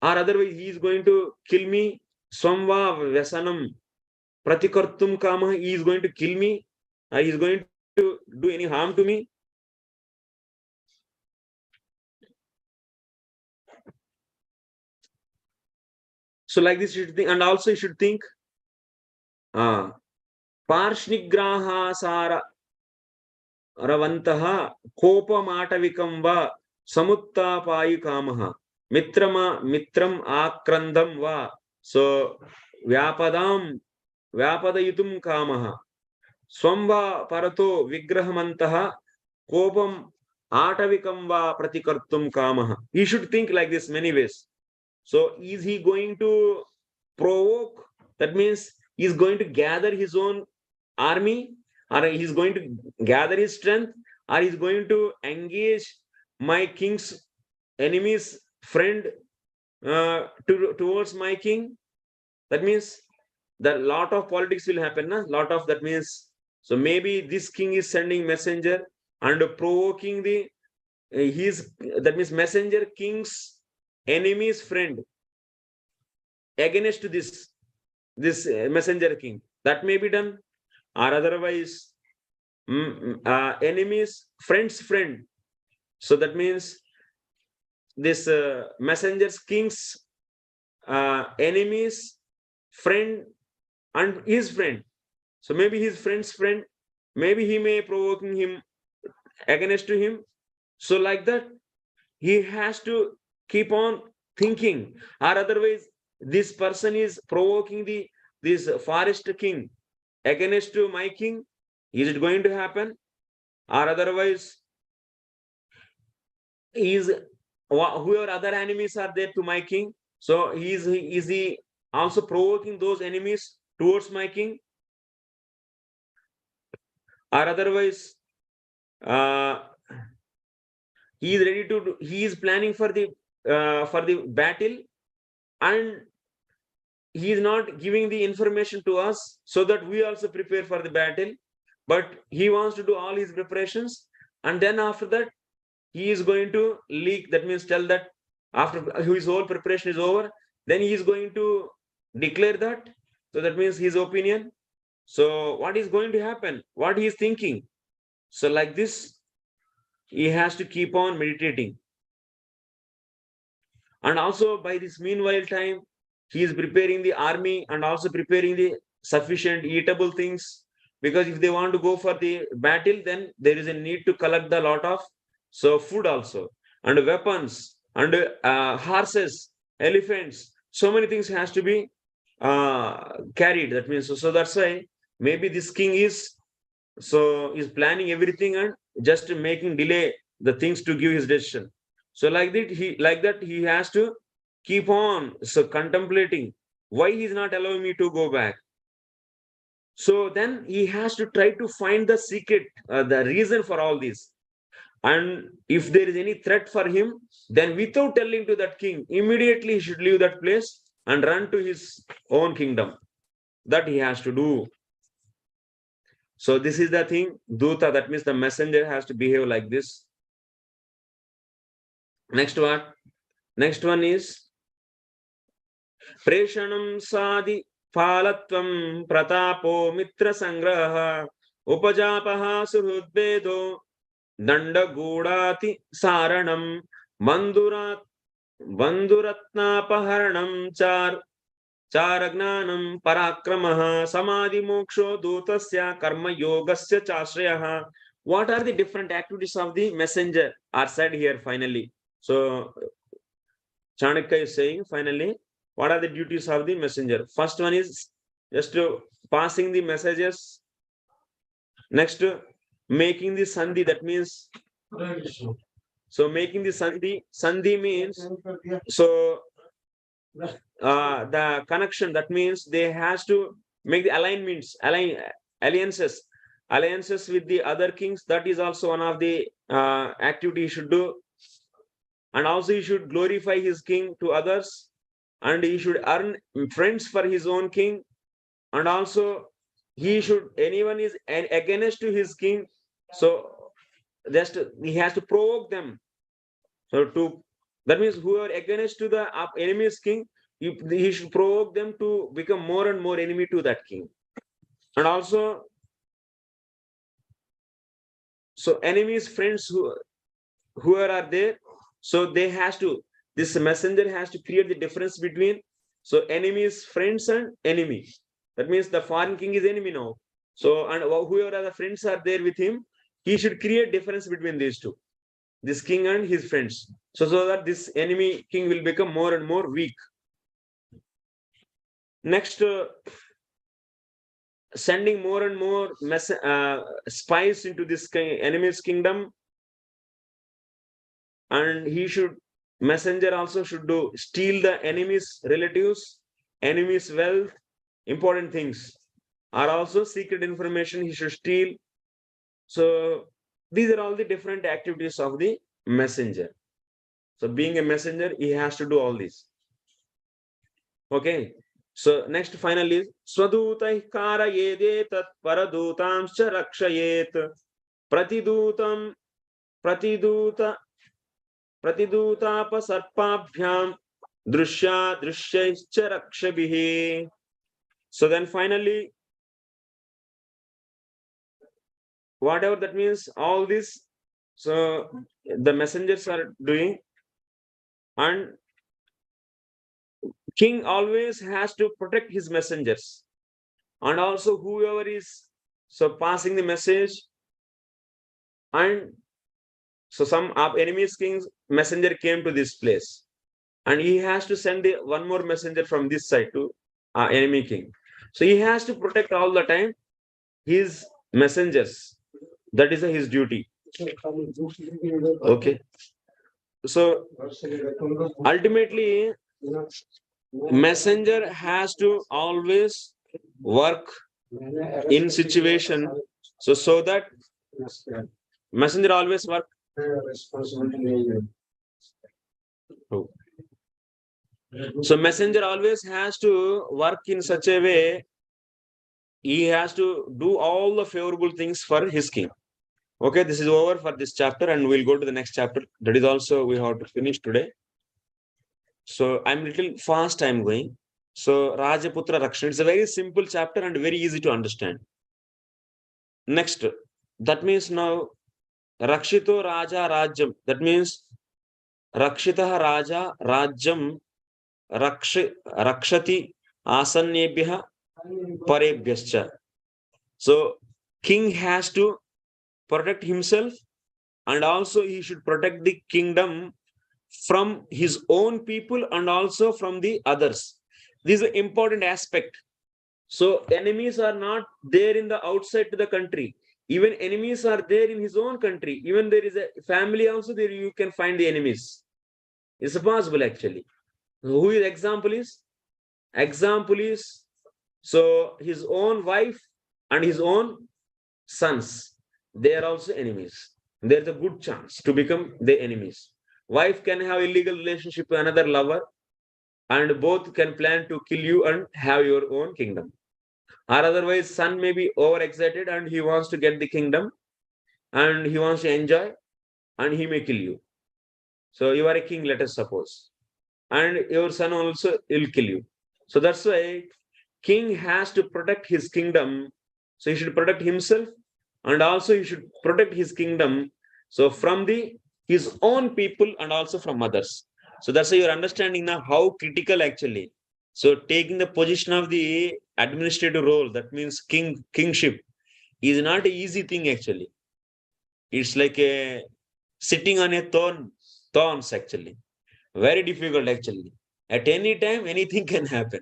or otherwise he is going to kill me. Swamva vyasanam pratikartum kama, he is going to kill me, or he is going to do any harm to me. So like this you should think, and also you should think parshnigrahasara ravantaha kopamatavikam va samuttapayi kamaha mitram akrandam va. So vyapadayitum kamaha swamba parato vigrahamantaha kopam atavikam va pratikartum kamaha. He should think like this many ways. So is he going to provoke? That means he is going to gather his own army, or he is going to gather his strength, or he is going to engage my king's enemy's friend towards my king. That means that lot of politics will happen. Lot of, that means, so maybe this king is sending messenger and provoking that means messenger king's enemy's friend against this messenger king. That may be done, or otherwise enemy's friend's friend. So that means this messenger's king's enemy's friend and his friend. So maybe his friend's friend, maybe he may provoking him against to him. So like that, he has to keep on thinking, or otherwise this person is provoking this forest king against to my king. Is it going to happen? Or otherwise whoever other enemies are there to my king, so is he also provoking those enemies towards my king? Or otherwise he is planning for the battle, and he is not giving the information to us so that we also prepare for the battle, but he wants to do all his preparations, and then after that he is going to leak. That means tell that after his whole preparation is over, then he is going to declare that. So that means his opinion. So what is going to happen? What he is thinking? So like this, he has to keep on meditating. And also by this meanwhile time, he is preparing the army and also preparing the sufficient eatable things, because if they want to go for the battle, then there is a need to collect the lot of food also, and weapons, and horses, elephants, so many things has to be carried. That means so that's why maybe this king is planning everything and just making delay the things to give his decision. So like that he has to keep on contemplating why he is not allowing me to go back. So then he has to try to find the secret, the reason for all this. And if there is any threat for him, then without telling to that king, immediately he should leave that place and run to his own kingdom. That he has to do. So this is the thing, Duta, that means the messenger has to behave like this. Next what? Next one is Preshanam Sadi Palatvam Pratapo Mitra Sangraha Upajapaha Suhudvedo Danda Gudati Saranam Banduratnapaharanam Charagnanam Parakramaha Samadhi Moksho Dutasya Karma Yogasya Chashrayah. What are the different activities of the messenger are said here finally. So Chanakya is saying finally, what are the duties of the messenger? First one is just to passing the messages. Next, making the sandhi, that means, so making the sandhi means, so the connection, that means they has to make the alliances with the other kings. That is also one of the activity he should do. And also he should glorify his king to others, and he should earn friends for his own king. And also he should, anyone is against to his king, so just he has to provoke them. So that means whoever against to the enemy's king, he should provoke them to become more and more enemy to that king. And also, so enemies, friends who are there, so this messenger has to create the difference between, so enemies, friends, and enemy. That means the foreign king is enemy now. So, and whoever the friends are there with him, he should create difference between these two, this king and his friends. So that this enemy king will become more and more weak. Next, sending more and more spies into this enemy's kingdom. And messenger also should steal the enemy's relatives, enemy's wealth, important things are also secret information he should steal. So these are all the different activities of the messenger. So being a messenger, he has to do all this. Okay. So next final is Swadutahikara yede tat paradutamscha rakshayet Pratidutapa sarpabhyam drushya drushaischa rakshabhihi. So then finally, whatever that means, all this, so the messengers are doing, and king always has to protect his messengers, and also whoever is so passing the message. And so some of enemy's king's messenger came to this place, and he has to send one more messenger from this side to enemy king. So he has to protect all the time his messengers. That is his duty. Okay. So ultimately, messenger has to always work in situation. So that messenger always work. So messenger always has to work in such a way, he has to do all the favorable things for his king. Okay, this is over for this chapter, and we'll go to the next chapter. That is also we have to finish today. So I'm little fast, I'm going. So Rajaputra Rakshana, it's a very simple chapter and very easy to understand. Next, that means now Rakshito Raja Rajyam. That means Rakshitah Raja Rajyam Rakshati Asannebhya Parebhyascha. So king has to protect himself, and also he should protect the kingdom from his own people and also from the others. This is an important aspect. So enemies are not there in the outside to the country. Even enemies are there in his own country. Even there is a family also there, you can find the enemies. It's possible actually. Who is example is? Example is, so his own wife and his own sons, they are also enemies. There's a good chance to become the enemies. Wife can have illegal relationship with another lover, and both can plan to kill you and have your own kingdom. Or otherwise, son may be overexcited and he wants to get the kingdom and he wants to enjoy and he may kill you. So you are a king, let us suppose, and your son also will kill you. So that's why king has to protect his kingdom. So he should protect himself and also he should protect his kingdom. So from his own people and also from others. So that's why you're understanding now how critical actually. So taking the position of the administrative role, that means kingship, is not an easy thing actually. It's like a sitting on a thorns actually. Very difficult actually. At any time, anything can happen.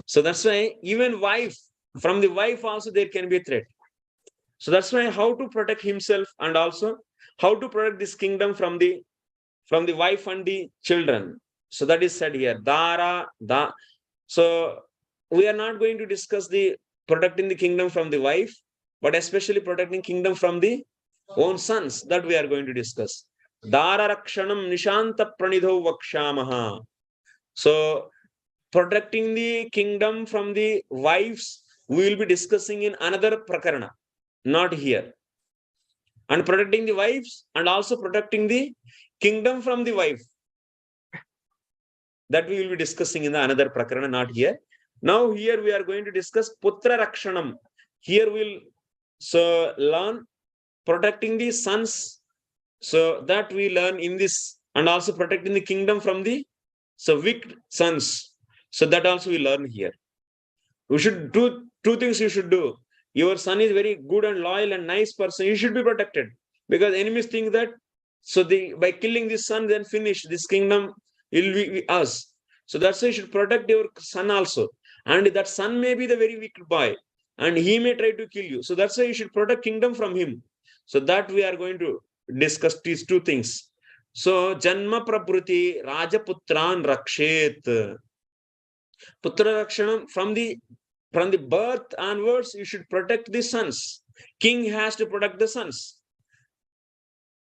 So that's why even from the wife also there can be a threat. So that's why how to protect himself and also how to protect this kingdom from the wife and the children. So that is said here. So we are not going to discuss the protecting the kingdom from the wife, but especially protecting kingdom from the own sons, that we are going to discuss. Dara rakshanam nishanta pranidho vakshamaha. So protecting the kingdom from the wives, we will be discussing in another prakarana, not here. And protecting the wives and also protecting the kingdom from the wife, that we will be discussing in the another prakarana, not here. Now here we are going to discuss putra rakshanam. Here we'll learn protecting the sons. So that we learn in this, and also protecting the kingdom from the weak sons. So that also we learn here. We should do two things you should do. Your son is very good and loyal and nice person. You should be protected, because enemies think that by killing this son, then finish this kingdom will be us. So that's why you should protect your son also. And that son may be the very weak boy and he may try to kill you. So that's why you should protect kingdom from him. So that we are going to discuss these two things. So Janma Prabhuti Rajaputran Rakshet. Putra Rakshanam, from the birth onwards, you should protect the sons. King has to protect the sons.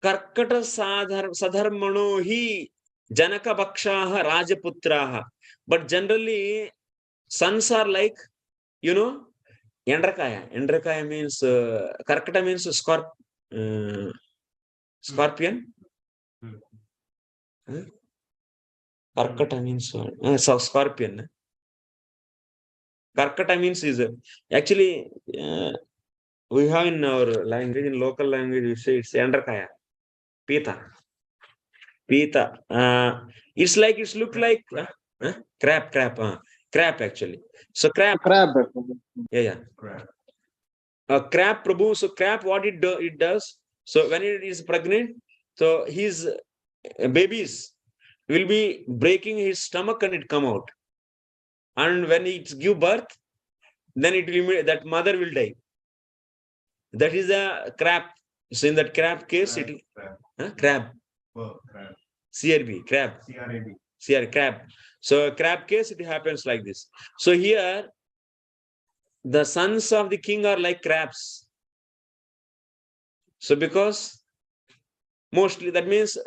Karkata Sadharmano hi Janaka Bakshaha Rajaputraha. But generally, sons are like, Endrakaya. Endrakaya means, Karkata means scorpion. Karkata means scorpion. Karkata means is actually we have in our language, in local language, we say it's Endrakaya. Pita. It's look like crab actually. So crab. Yeah. Crab, Prabhu. So crab, what it does. So when it is pregnant, so his babies will be breaking his stomach and it come out. And when it give birth, then that mother will die. That is a crab. So in that crab case, crab. CRB, crab. Crab. So crab case, it happens like this. So here, the sons of the king are like crabs. So because mostly, that means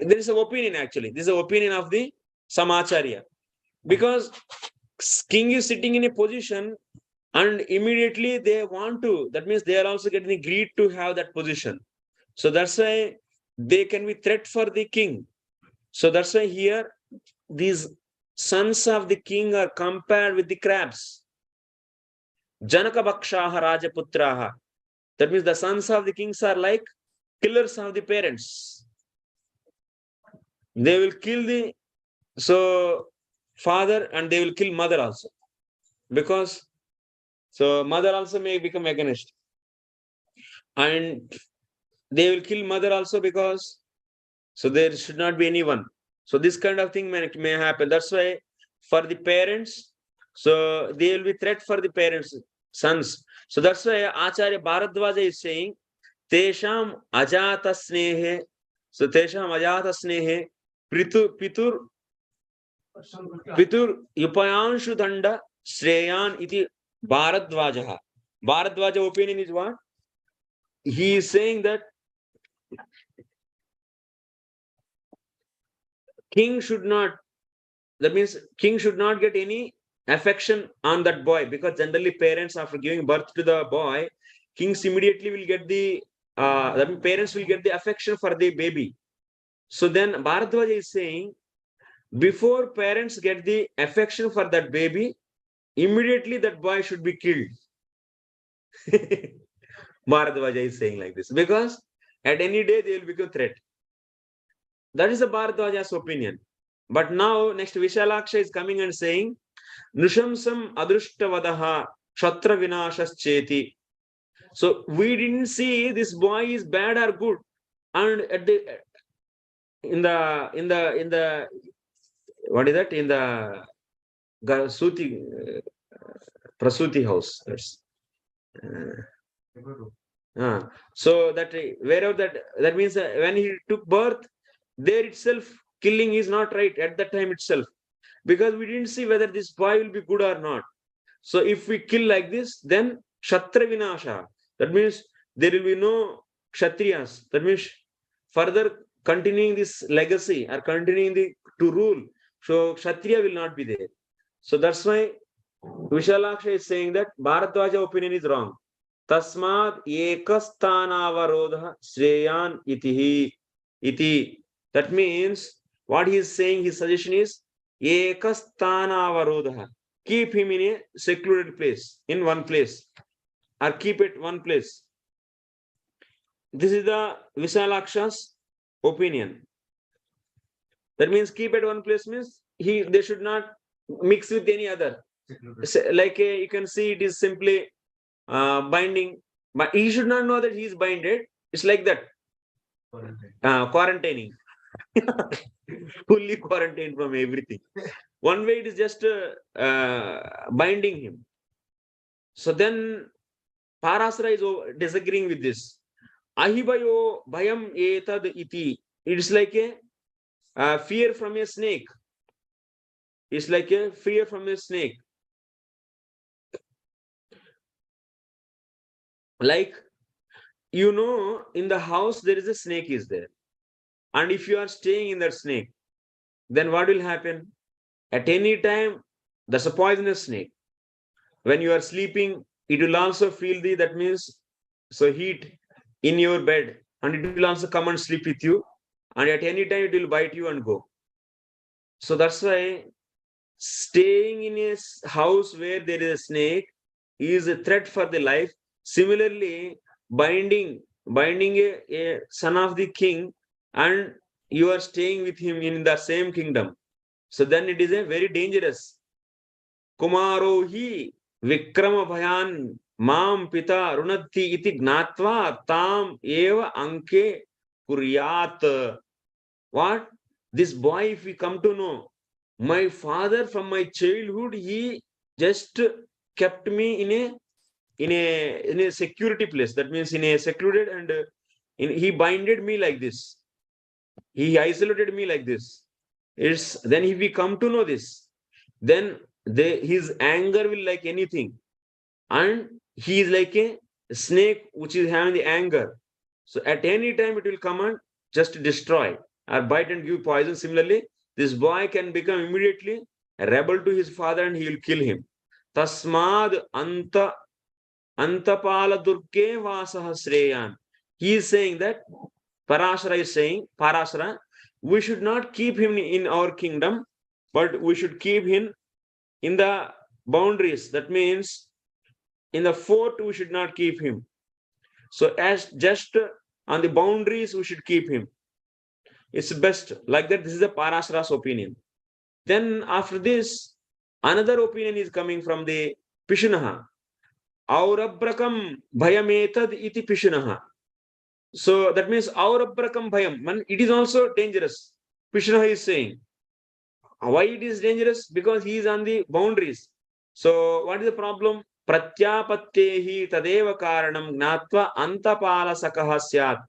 there is an opinion actually. This is an opinion of the Samacharya. Because king is sitting in a position and immediately they want to, that means they are also getting the greed to have that position. So that's why they can be threat for the king. So that's why here these sons of the king are compared with the crabs. Janaka Bakshaha Rajaputraha. That means the sons of the kings are like killers of the parents. They will kill the father and they will kill mother also. Because mother also may become against. And they will kill mother also because there should not be anyone. So this kind of thing may happen. That's why for the parents, so they will be threat for the parents, sons. So that's why Acharya Bharadwaja is saying, Tesham Ajata Snehe. So Tesham Ajata Snehe Pitur Yupayanshu Danda Shreyan iti Bharadwaja. Bharadwaja opinion is what? He is saying that king should not, that means king should not get any affection on that boy, because generally parents, after giving birth to the boy, kings immediately will get the that means parents will get the affection for the baby. So then Bharadwaja is saying, before parents get the affection for that baby, immediately that boy should be killed. Bharadwaja is saying like this, because at any day they will become threat. That is the Bharadwaja's opinion. But now next Vishalaksha is coming and saying, Nushamsam adruštavadaha kshatra vinashascheti. So we didn't see this boy is bad or good. And at the in the what is that? In the Suti Prasuti house. That's so that wherever that means when he took birth, there itself killing is not right at that time itself, because we didn't see whether this boy will be good or not. So if we kill like this, then Kshatriya Vinasha. That means there will be no Kshatriyas. That means further continuing this legacy or continuing to rule. So Kshatriya will not be there. So that's why Vishalaksha is saying that Bharadwaja opinion is wrong. Tasmad ekasthanavarodha shreyan iti. That means what he is saying, his suggestion is ekasthanavarodha. Keep him in a secluded place, in one place, or keep it one place. This is the Vishalaksha's opinion. That means keep at one place means they should not mix with any other. Like you can see, it is simply binding, but he should not know that he is binded. It's like that. Quarantining. Fully quarantined from everything. One way it is just binding him. So then Parasara is disagreeing with this. Ahibayo bhayam etad iti. It's like a fear from a snake. It's like a fear from a snake. Like, you know, in the house there is a snake is there. And if you are staying in that snake, then what will happen? At any time, that's a poisonous snake. When you are sleeping, it will also feel that means, so heat in your bed, and it will also come and sleep with you. And at any time, it will bite you and go. So that's why staying in a house where there is a snake is a threat for the life. Similarly, binding a son of the king, and you are staying with him in the same kingdom. So then it is a very dangerous. Kumarohi Vikrama Bhayan Mam Pita Runati iti Gnatva Tam Eva Anke Kuryat. What? This boy, if we come to know, my father from my childhood, he just kept me in a security place. That means in a secluded, and he binded me like this. He isolated me like this. Then if we come to know this, then his anger will like anything, and he is like a snake which is having the anger. So at any time it will come and just destroy or bite and give poison. Similarly, this boy can become immediately a rebel to his father, and he will kill him. Tasmad antapala durke vasaha shreyan. He is saying that Parasara is saying, Parasara, we should not keep him in our kingdom, but we should keep him in the boundaries. That means in the fort we should not keep him. So as just on the boundaries we should keep him. It's best. Like that, this is the Parasara's opinion. Then after this, another opinion is coming from the Pishunaha. Aurabrakam bhayametad iti Pishunaha. So that means Aurabrakam bhayam. It is also dangerous. Pishunaha is saying. Why it is dangerous? Because he is on the boundaries. So what is the problem? Pratyapattehi tadeva karanam gnatva antapala sakaha syat.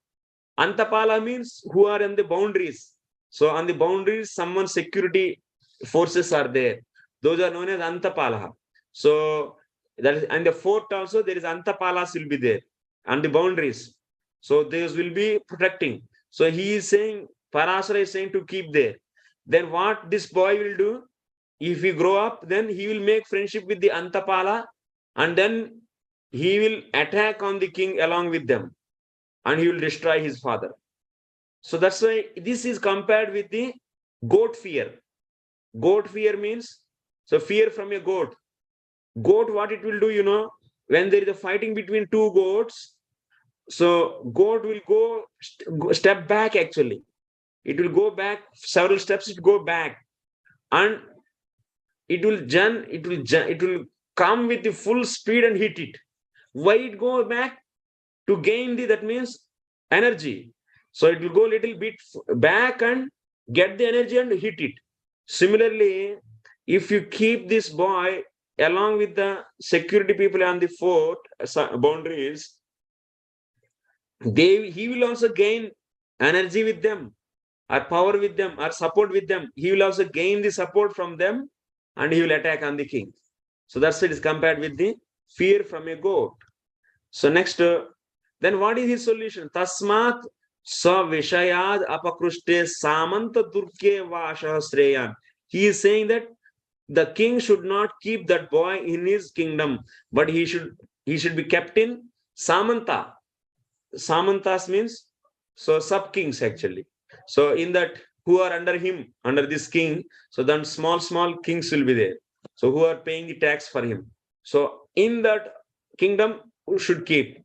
Antapala means who are on the boundaries. So on the boundaries, someone's security forces are there. Those are known as Antapala. So that is, and the fort also there is Antapalas will be there on the boundaries. So those will be protecting. So he is saying, Parasara is saying to keep there. Then what this boy will do? if he grow up, then he will make friendship with the Antapala, and then he will attack on the king along with them, and he will destroy his father. So that's why this is compared with the goat fear. Goat fear means, so fear from a goat. Goat, what it will do, when there is a fighting between two goats, so goat will go step back actually. It will go back several steps, it go back, and it will come with the full speed and hit it. Why it go back? To gain that means energy. So it will go a little bit back and get the energy and hit it. Similarly, if you keep this boy along with the security people on the fort boundaries, he will also gain energy with them, or power with them, or support with them. He will also gain the support from them, and he will attack on the king. So that's it is compared with the fear from a goat. So next, then what is his solution? Tasmat sa vishayad apakrushte samanta durke vashahasreyan. He is saying that the king should not keep that boy in his kingdom, but he should be kept in samanta. Samantas means so sub kings actually. So in that, who are under him, under this king, so then small kings will be there. So who are paying the tax for him. So in that kingdom, who should keep?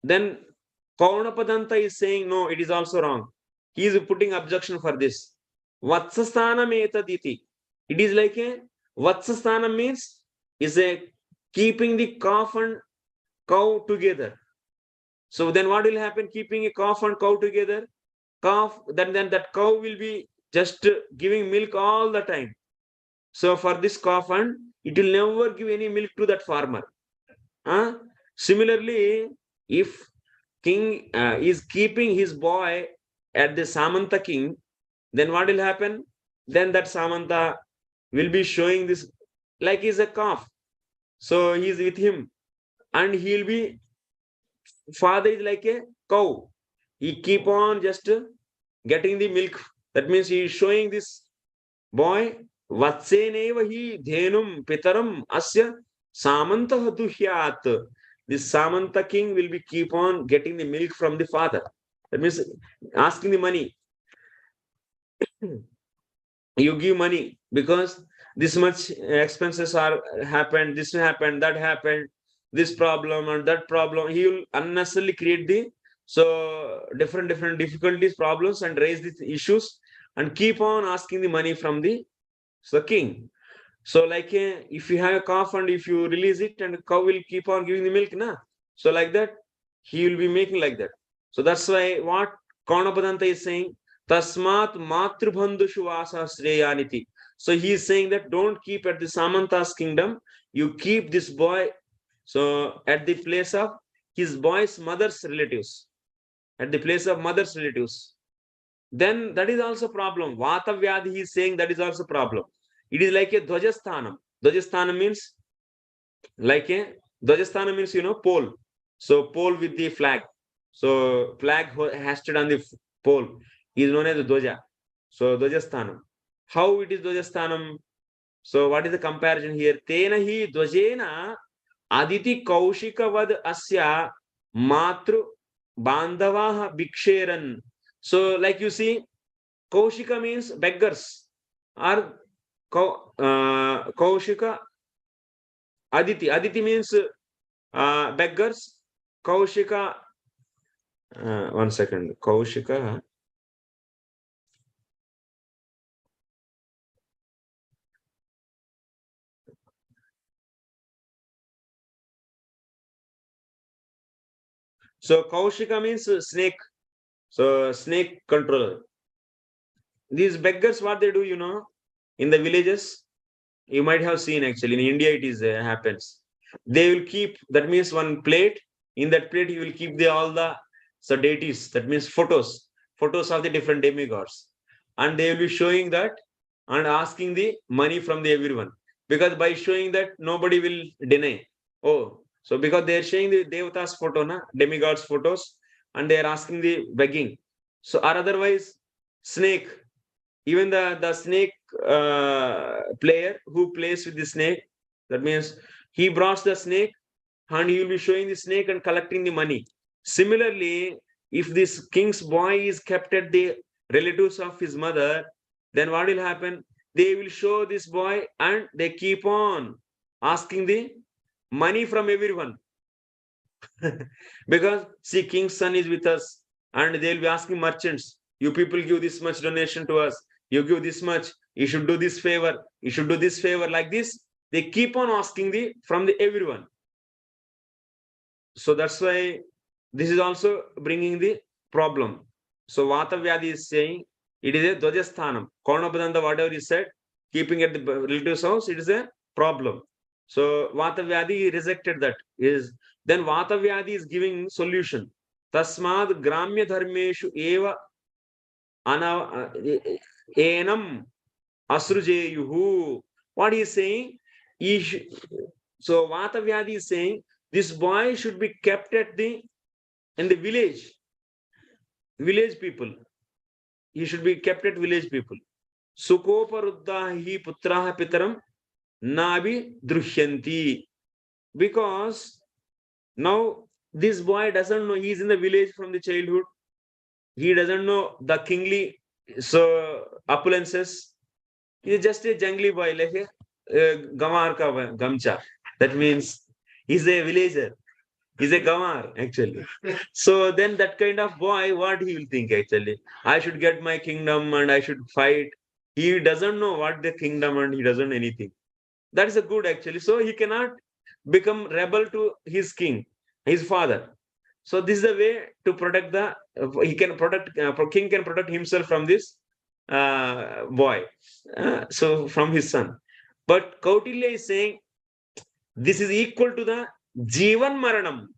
Then Kaunapadanta is saying, no, it is also wrong. He is putting objection for this. Vatsasthanam etaditi. It is like a Vatsasthanam means is a keeping the calf and cow together. So then what will happen? Keeping a calf and cow together, then that cow will be just giving milk all the time. So for this calf, and it will never give any milk to that farmer. Similarly, if king is keeping his boy at the Samanta king, then what will happen? Then that Samanta will be showing this like he's a calf. So he is with him, and he'll be, father is like a cow. He keep on just getting the milk. That means he is showing this boy, Vatseneva hi dhenum pitaram asya samanta duhyat. This Samanta king will be keep on getting the milk from the father. That means asking the money. You give money because this much expenses are happened, this happened, that happened, this problem and that problem. He will unnecessarily create the different difficulties, problems, and raise these issues, and keep on asking the money from the king. So like if you have a calf and if you release it, and cow will keep on giving the milk, na? So like that, he will be making like that. So that's why what Kaunapadanta is saying, Tasmat matrubandhushu vasahasreyaniti. So he is saying that don't keep at the Samanta's kingdom, you keep this boy so at the place of his boy's mother's relatives, at the place of mother's relatives. Then that is also problem. Vata Vyadhi, he is saying that is also problem. It is like a Dvajasthanam. Dvajasthanam means like a Dvajasthanam means pole. So pole with the flag. So flag hoisted on the pole is known as the Dvaja. So Dvajasthanam. How it is Dvajasthanam? So what is the comparison here? Tena hi Dvajena Aditi Kaushika vad asya matru bandhavaha biksheran. So like you see, Kaushika means beggars, or Kaushika, Aditi means beggars. Kaushika, one second, Kaushika. So Kaushika means snake. So snake controller. These beggars, what they do, in the villages, you might have seen actually in India it is happens. They will keep, that means one plate. In that plate you will keep all the deities. That means photos of the different demigods, and they will be showing that and asking the money from the everyone, because by showing that nobody will deny. Oh, so because they are showing the devatas photo, demigods photos, and they are asking the begging. So or otherwise snake. even the snake player who plays with the snake, that means he brought the snake and he will be showing the snake and collecting the money. Similarly, if this king's boy is kept at the relatives of his mother, then what will happen? They will show this boy and they keep on asking the money from everyone. Because see, king's son is with us and they'll be asking merchants, you people give this much donation to us, you give this much, you should do this favor, you should do this favor, like this. They keep on asking from the everyone. So that's why this is also bringing the problem. So Vata Vyadhi is saying it is a Dvajasthanam. Karnapadanta, whatever he said, keeping at the relative's house, it is a problem. So Vata Vyadhi rejected that. Then Vata Vyadhi is giving solution. Tasmad Gramya Dharmeshu Eva Enam Asrujeyuhu. What he is saying? So Vata Vyadhi is saying this boy should be kept in the village people. He should be kept at village people. Sukoparuddahi putraha pitaram nabi druhyanti. Because now this boy doesn't know, he is in the village from the childhood. He doesn't know the kingly opulences. He is just a jungly boy, like a gamar ka gamcha. That means he's a villager. He's a gamar, actually. So then that kind of boy, what he will think, actually? I should get my kingdom and I should fight. He doesn't know what the kingdom and he doesn't know anything. That is a good, actually. So he cannot become rebel to his king, his father. So this is the way to protect king can protect himself from this boy. So from his son. But Kautilya is saying, this is equal to the Jivan Maranam.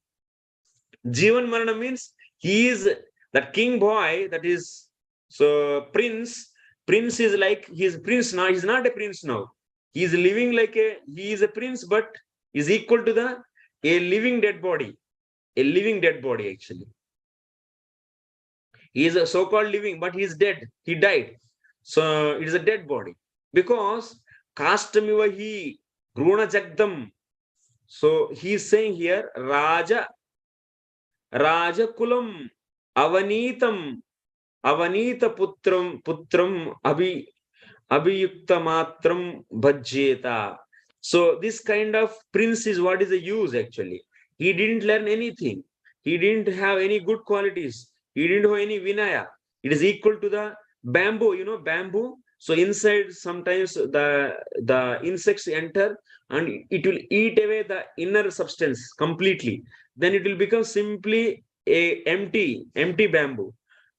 Jivan Maranam means he is that king boy, that is, so prince is like, he is prince now, he's not a prince now. He is living like he is a prince, but is equal to a living dead body. A living dead body, actually. He is a so-called living, but he is dead. He died. So it is a dead body. Because Kastamivahi Gruna Jagdam. So he is saying here, Raja Kulam Avanitam Avanita Putram Abhiyukta Matram Bhajyeta. So this kind of prince is what is the use, actually. He didn't learn anything. He didn't have any good qualities. He didn't have any Vinaya. It is equal to the bamboo, bamboo. So inside sometimes the insects enter and it will eat away the inner substance completely. Then it will become simply a empty bamboo.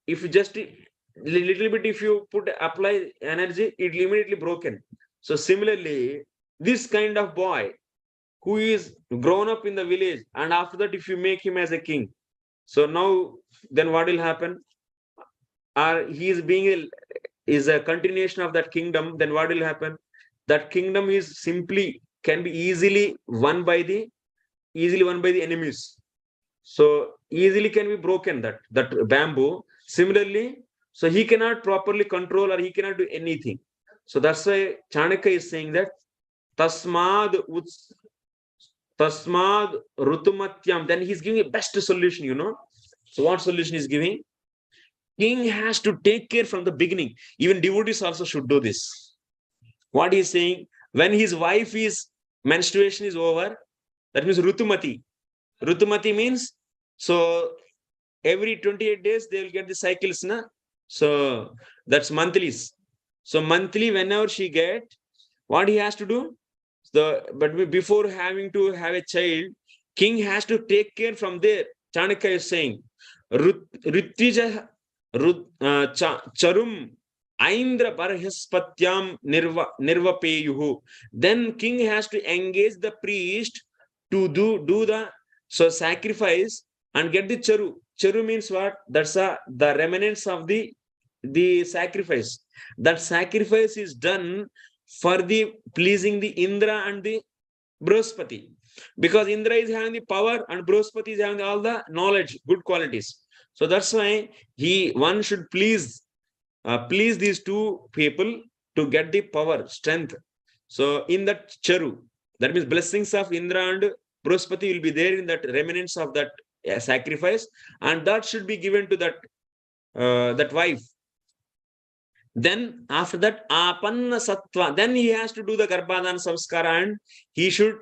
If you just little bit, if you apply energy, it will immediately broken. So similarly, this kind of boy who is grown up in the village, and after that, if you make him as a king, so now then what will happen? He is a continuation of that kingdom. Then what will happen? That kingdom is can be easily won by the enemies. So easily can be broken that bamboo. Similarly, so he cannot properly control or he cannot do anything. So that's why Chanakya is saying that Tasmad Rutumatyam. Then he's giving a best solution, So what solution is giving? King has to take care from the beginning. Even devotees also should do this. What he is saying, when his wife menstruation is over, that means Rutumati. Rutumati means, so every 28 days they will get the cycles, na? So that's monthlies. So monthly, whenever she get, what he has to do? But before having to have a child, king has to take care from there. Chanakya is saying, Ritvija Charum Aindra Parhaspatyam Nirvapeyuhu. Then king has to engage the priest to do the sacrifice and get the charu. Charu means what? That's the remnants of the sacrifice. That sacrifice is done for the pleasing the Indra and the Brihaspati. Because Indra is having the power and Brihaspati is having all the knowledge, good qualities. So that's why one should please please these two people to get the power, strength. So in that charu, that means blessings of Indra and Brihaspati will be there in that remnants of that sacrifice, and that should be given to that wife. Then after that, apanna sattva, then he has to do the garbhadana samskara, and he should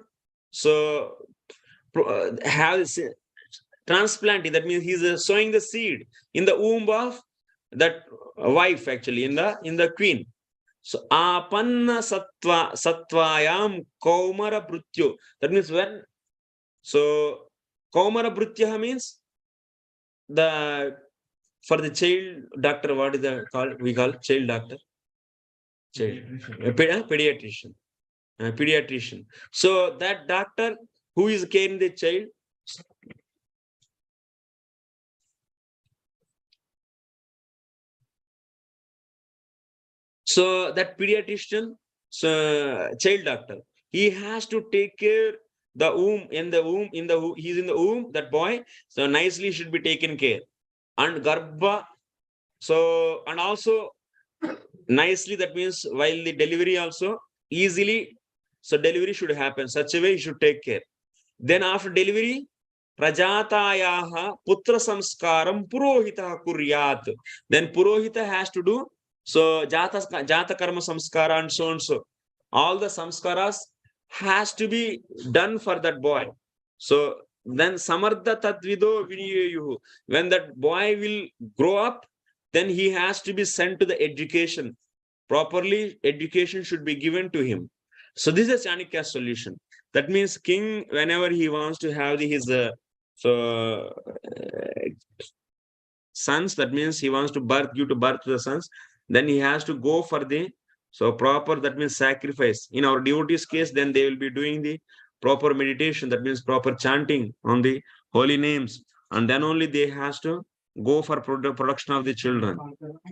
have transplanting. That means he's sowing the seed in the womb of that wife, actually in the queen. So apanna sattvayam kaumara brutyo. That means when, so kaumara brutya means for the child doctor, what is the called? We call child doctor, pediatrician. Pediatrician. So that doctor who is caring the child, so that pediatrician, child doctor, he has to take care the womb, he's in the womb, that boy, so nicely should be taken care. And garbha, so, and also nicely, that means while the delivery also easily, so delivery should happen such a way he should take care. Then after delivery, prajatayaha putra samskaram purohita kuryat. Then purohita has to do so jata karma samskara and so and so. All the samskaras has to be done for that boy. So then samardha tadvido viniyayuhu. When that boy will grow up, then he has to be sent to the education. Properly, education should be given to him. So this is Chanakya's solution. That means king, whenever he wants to have his sons, that means he wants to give birth to the sons, then he has to go for the proper, that means sacrifice. In our devotees case, then they will be doing the proper meditation, that means proper chanting on the holy names, and then only they has to go for production of the children.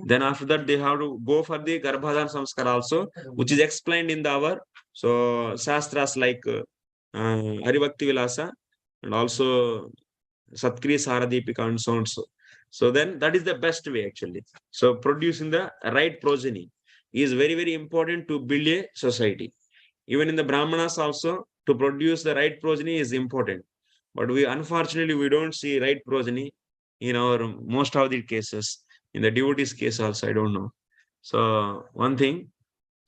Then after that, they have to go for the garbhadana samskara also, which is explained in our shastras like Haribhakti Vilasa and also Satkriya Saradipika and so on. So then that is the best way, actually. So producing the right progeny is very, very important to build a society. Even in the Brahmanas also, to produce the right progeny is important. But unfortunately, we don't see right progeny in our most of the cases. In the devotees case also, I don't know. So one thing,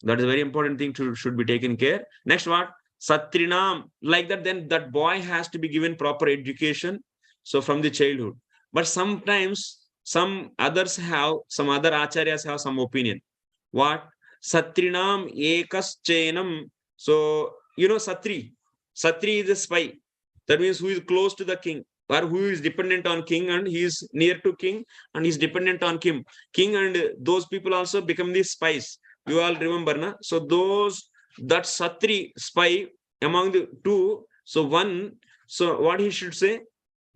that is a very important thing should be taken care. Next, what? Satrinam, like that, then that boy has to be given proper education. So from the childhood. But sometimes some other acharyas have some opinion. What? Satrinam ekaschenam. So, Satri is a spy. That means who is close to the king, or who is dependent on king, and he is near to king and he is dependent on king. And those people also become the spies. You all remember, na? So that Satri spy among the two. So one, so what he should say?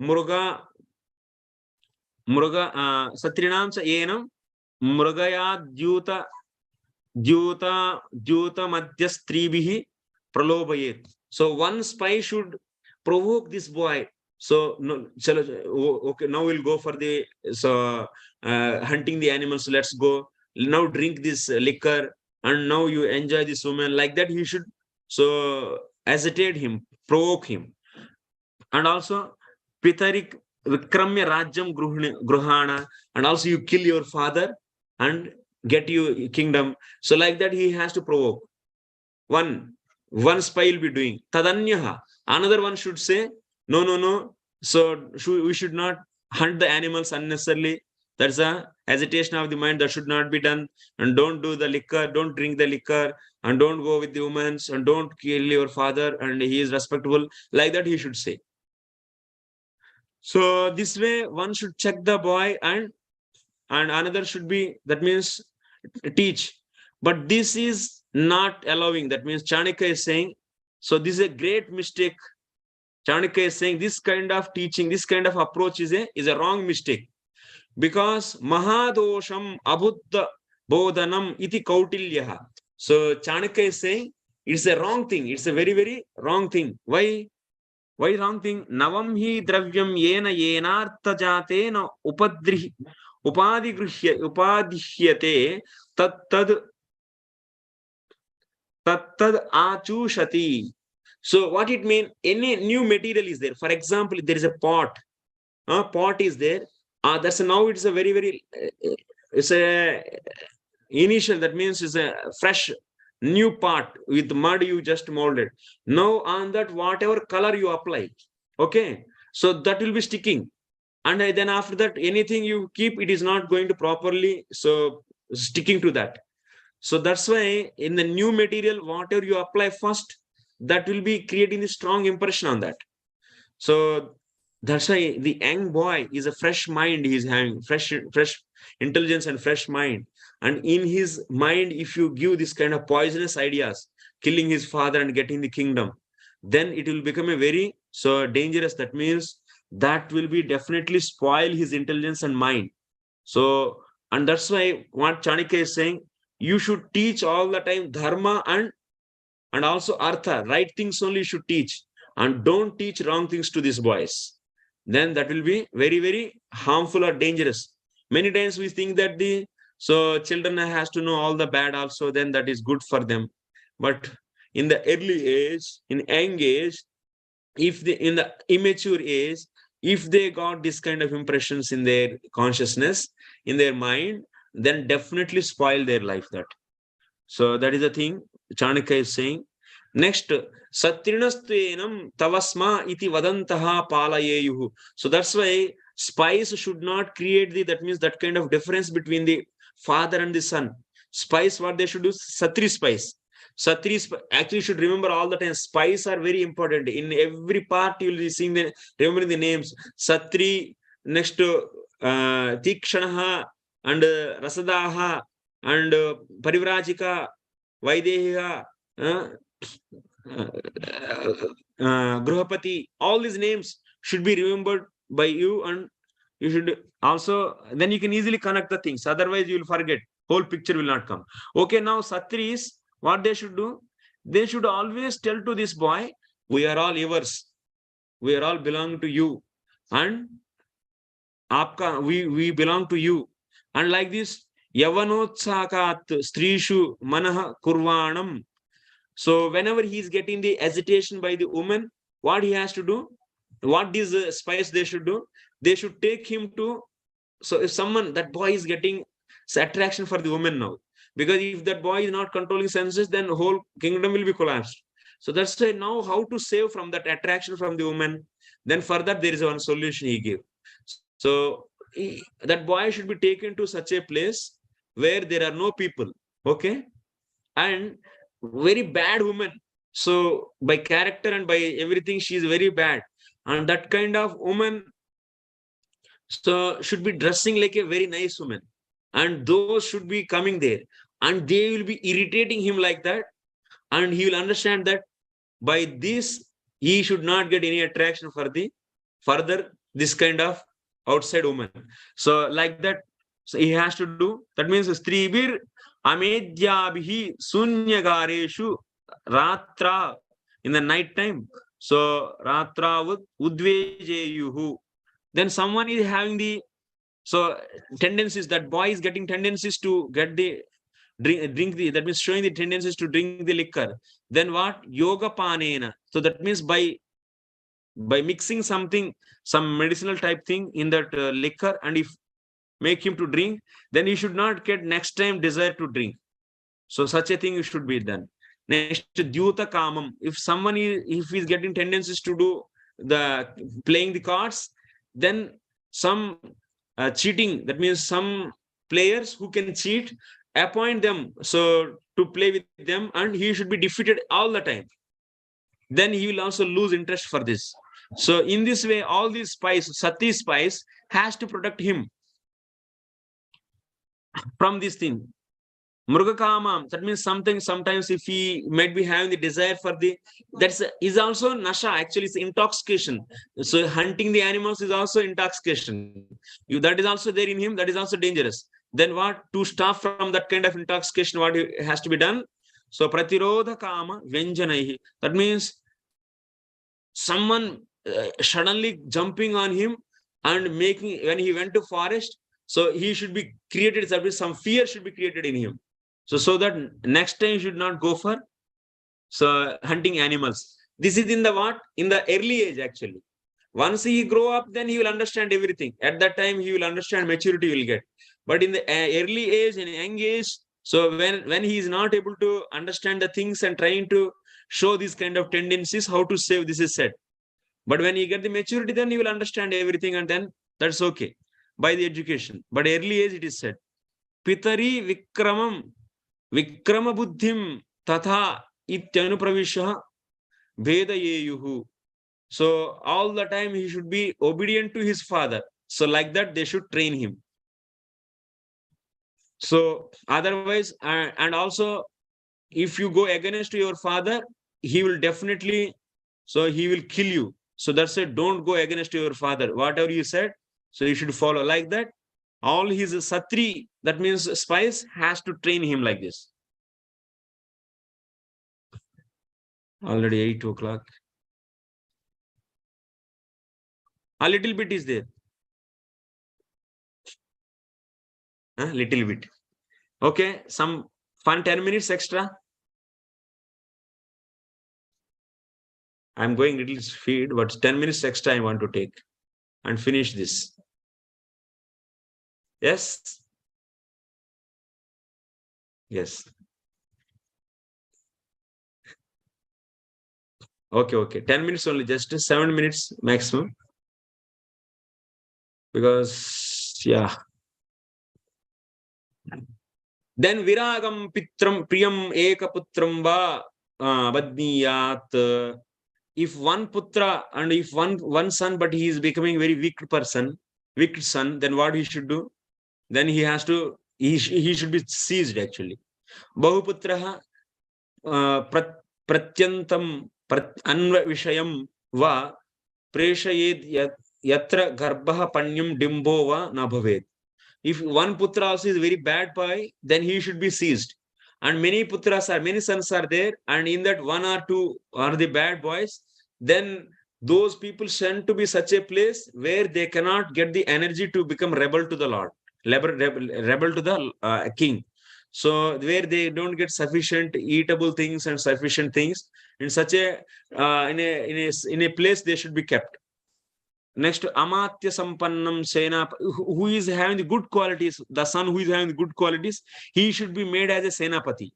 Mruga Satrinam sa enam Mrugaya Dyuta Madhyastribihi Pralobayet. So one spy should provoke this boy. So no, okay, now we'll go for the hunting the animals. Let's go. Now drink this liquor, and now you enjoy this woman. Like that, he should agitate him, provoke him. And also Pitarik Vikramya Rajyam Gruhana, and also you kill your father and get you kingdom. So like that, he has to provoke. One spy will be doing. Tadanyaha. Another one should say, no. So we should not hunt the animals unnecessarily. That's a agitation of the mind that should not be done. And don't do the liquor, don't drink the liquor, and don't go with the women, and don't kill your father, and he is respectable. Like that, he should say. So this way, one should check the boy, and another should be, that means teach. But this is not allowing. That means Chanakya is saying, so this is a great mistake. Chanakya is saying this kind of teaching, this kind of approach is a wrong mistake. Because Mahadosham Abhuddha Bodhanam iti Kautilyaha. So Chanakya is saying it's a wrong thing. It's a very, very wrong thing. Why wrong thing? Navam hi dravyam yena yenartha jatena Upadhyate tattad achushati. So what it means, any new material is there. For example, if there is a pot, pot is there. That's now it's a very, it's a initial, that means it's a fresh new pot with mud you just molded. Now on that, whatever color you apply, okay, so that will be sticking. And then after that, anything you keep, it is not going to properly so sticking to that. So that's why in the new material, whatever you apply first, that will be creating a strong impression on that. So that's why the young boy is a fresh mind. He is having fresh intelligence and fresh mind. And in his mind, if you give this kind of poisonous ideas, killing his father and getting the kingdom, then it will become a very so dangerous. That means that will be definitely spoil his intelligence and mind. So, and that's why what Chanakya is saying, you should teach all the time dharma and also artha, right things only you should teach, and don't teach wrong things to these boys. Then that will be very harmful or dangerous. Many times we think that the so children has to know all the bad also, then that is good for them. But in the early age, in young age, if they in the immature age, if they got this kind of impressions in their consciousness, in their mind, then definitely spoil their life. That so that is the thing Chanakya is saying. Next, Satrinastvenam tavasma iti vadantaha palayeyuhu. So that's why spies should not create the, that means that kind of difference between the father and the son. Spies, what they should do, Satri spies. Satri actually should remember all the time. Spies are very important. In every part you will be seeing the remembering the names. Satri, next to Tikshanaha and Rasadaha and Parivrajika, Vaidehiha, Gruhapati, all these names should be remembered by you, and you should also, then you can easily connect the things. Otherwise, you will forget. Whole picture will not come. Okay, now Satris, what they should do? They should always tell to this boy, we are all yours. We are all belong to you. And we belong to you. And like this, Yavanotsakat Strishu Manaha Kurvanam. So whenever he is getting the hesitation by the woman, what he has to do, what these spies they should do, they should take him to, so if someone, that boy is getting attraction for the woman now, because if that boy is not controlling senses, then the whole kingdom will be collapsed. So that's why now how to save from that attraction from the woman. Then for that, there is one solution he gave. So that boy should be taken to such a place where there are no people, okay, and very bad woman. So by character and by everything, she is very bad, and that kind of woman so should be dressing like a very nice woman, and those should be coming there, and they will be irritating him like that, and he will understand that by this he should not get any attraction for the further this kind of outside woman. So like that, so he has to do, that means stribir amedyabihi sunyagareshu ratra, in the night time. So ratra udvejeyuhu. Then someone is having the so tendencies, that boy is getting tendencies to get the drink the, that means showing the tendencies to drink the liquor. Then what? Yoga panena. So that means by mixing something, some medicinal type thing in that liquor, and if make him to drink, then he should not get next time desire to drink. So such a thing should be done. Next, Dyuta Kamam. If someone is, if he's getting tendencies to do the playing the cards, then some cheating, that means some players who can cheat, appoint them so to play with them, and he should be defeated all the time. Then he will also lose interest for this. So in this way, all these spies, Sati spies, has to protect him from this thing. Mrugakama, that means something, sometimes if he might be having the desire for the, is also nasha, actually it's intoxication. So hunting the animals is also intoxication. If that is also there in him, that is also dangerous. Then what? To stop from that kind of intoxication, what has to be done? So pratirodha kama vyanjanaihi. That means someone suddenly jumping on him and making, when he went to forest, So he should be created, some fear should be created in him. So that next time he should not go for hunting animals. This is in the what? In the early age, actually. Once he grow up, then he will understand everything. At that time, he will understand, maturity will get. But in the early age, in young age, so when he is not able to understand the things and trying to show these kind of tendencies, how to save, this is said. But when he get the maturity, then he will understand everything, and then that's okay by the education. But early age, it is said, Pitari Vikrama Buddhim Tatha Ityanupravishah Vedayeyuhu. So all the time he should be obedient to his father. So like that, they should train him. So otherwise, and also, if you go against your father, he will definitely, so he will kill you. So that's it. Don't go against your father. Whatever you said, so you should follow like that. All his Satri, that means spies, has to train him like this. Already 8 o'clock. A little bit is there. A little bit. Okay, some fun 10 minutes extra. I'm going little speed, but 10 minutes extra I want to take and finish this. Yes? Yes. Okay. 10 minutes only, just 7 minutes maximum. Because, yeah. Then viragam pitram priyam ekaputram va badniyat. If one putra and if one son, but he is becoming very weak son, then what he should do? Then he has to, he should be seized actually. Bahuputraha pratyantam anva vishayam va preshayed yatra garbha panyam dimbo va nabhaved. If one putra also is very bad boy, then he should be seized. And many sons are there, and in that one or two are the bad boys, then those people sent to be such a place where they cannot get the energy to become rebel to the Lord, rebel to the king. So where they don't get sufficient eatable things and sufficient things, in such a in a place they should be kept. Next, Amatya Sampannam Sena, who is having the good qualities, the son who is having the good qualities, he should be made as a Senapati.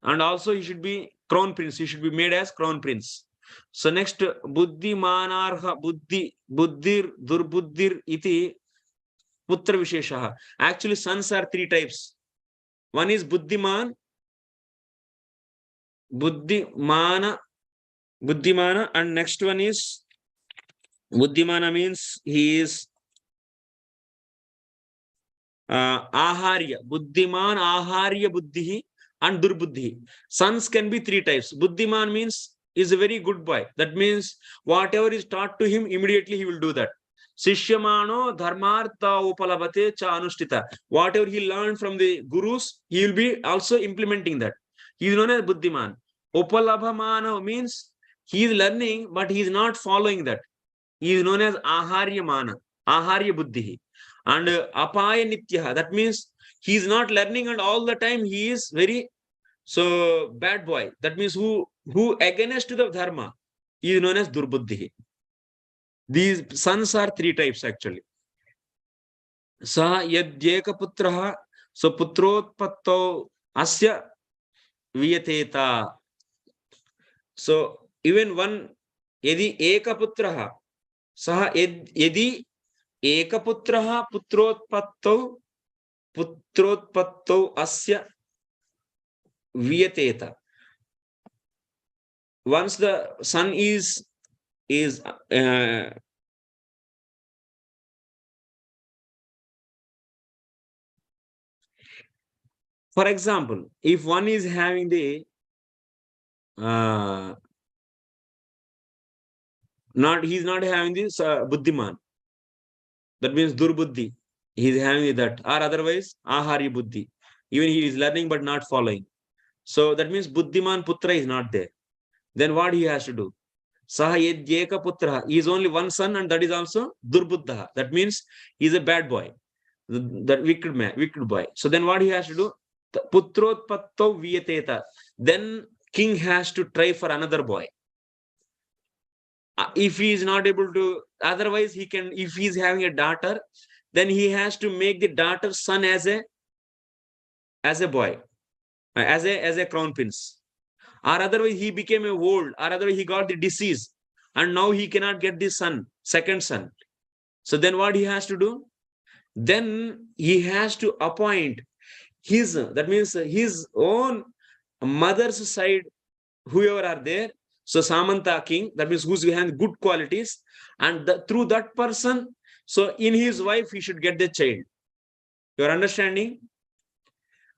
And also he should be crown prince, he should be made as crown prince. So next, Buddhi Manarha Buddhir Durbuddhir iti Putra Visheshaha. Actually, sons are 3 types. One is Buddhimana, and next one is Buddhimana, means he is Aharya. Buddhiman, Aharya Buddhihi, and Durbuddhi. Sons can be 3 types. Buddhiman means is a very good boy. That means whatever is taught to him, immediately he will do that. Sishyamano dharmartha upalabhate cha anushtita. Whatever he learned from the gurus, he will be also implementing that. He is known as Buddhiman. Upalabhamana means he is learning, but he is not following that. He is known as Aharya Mana, Aharya Buddhi. And Apaya Nityaha, that means he is not learning, and all the time he is very bad boy. That means who against the dharma, he is known as Durbuddhi. These sons are 3 types actually. Sa yadyeka putraha, so putrotpatto asya viyateta. So even one yadi eka putraha, saha yadi ekaputraha putrotpatto asya viyateta. Once the son is for example, if one is having the he's not having this Buddhiman, that means Durbuddhi, he is having that, or otherwise Ahari Buddhi, even he is learning but not following. So that means Buddhiman Putra is not there. Then what he has to do? Saha Yadyeka Putra, he is only one son, and that is also Durbuddha. That means he is a bad boy. that wicked boy. So then what he has to do? Putrotpatto viyateta. Then king has to try for another boy. If he is not able to, otherwise he can, if he is having a daughter, then he has to make the daughter's son as a boy, as a crown prince. Or otherwise he became a old, or otherwise he got the disease, and now he cannot get the son, second son. So then what he has to do? Then he has to appoint his, that means his own mother's side, whoever are there. So Samanta king, that means who's having good qualities, and through that person, so in his wife, he should get the child. You're understanding?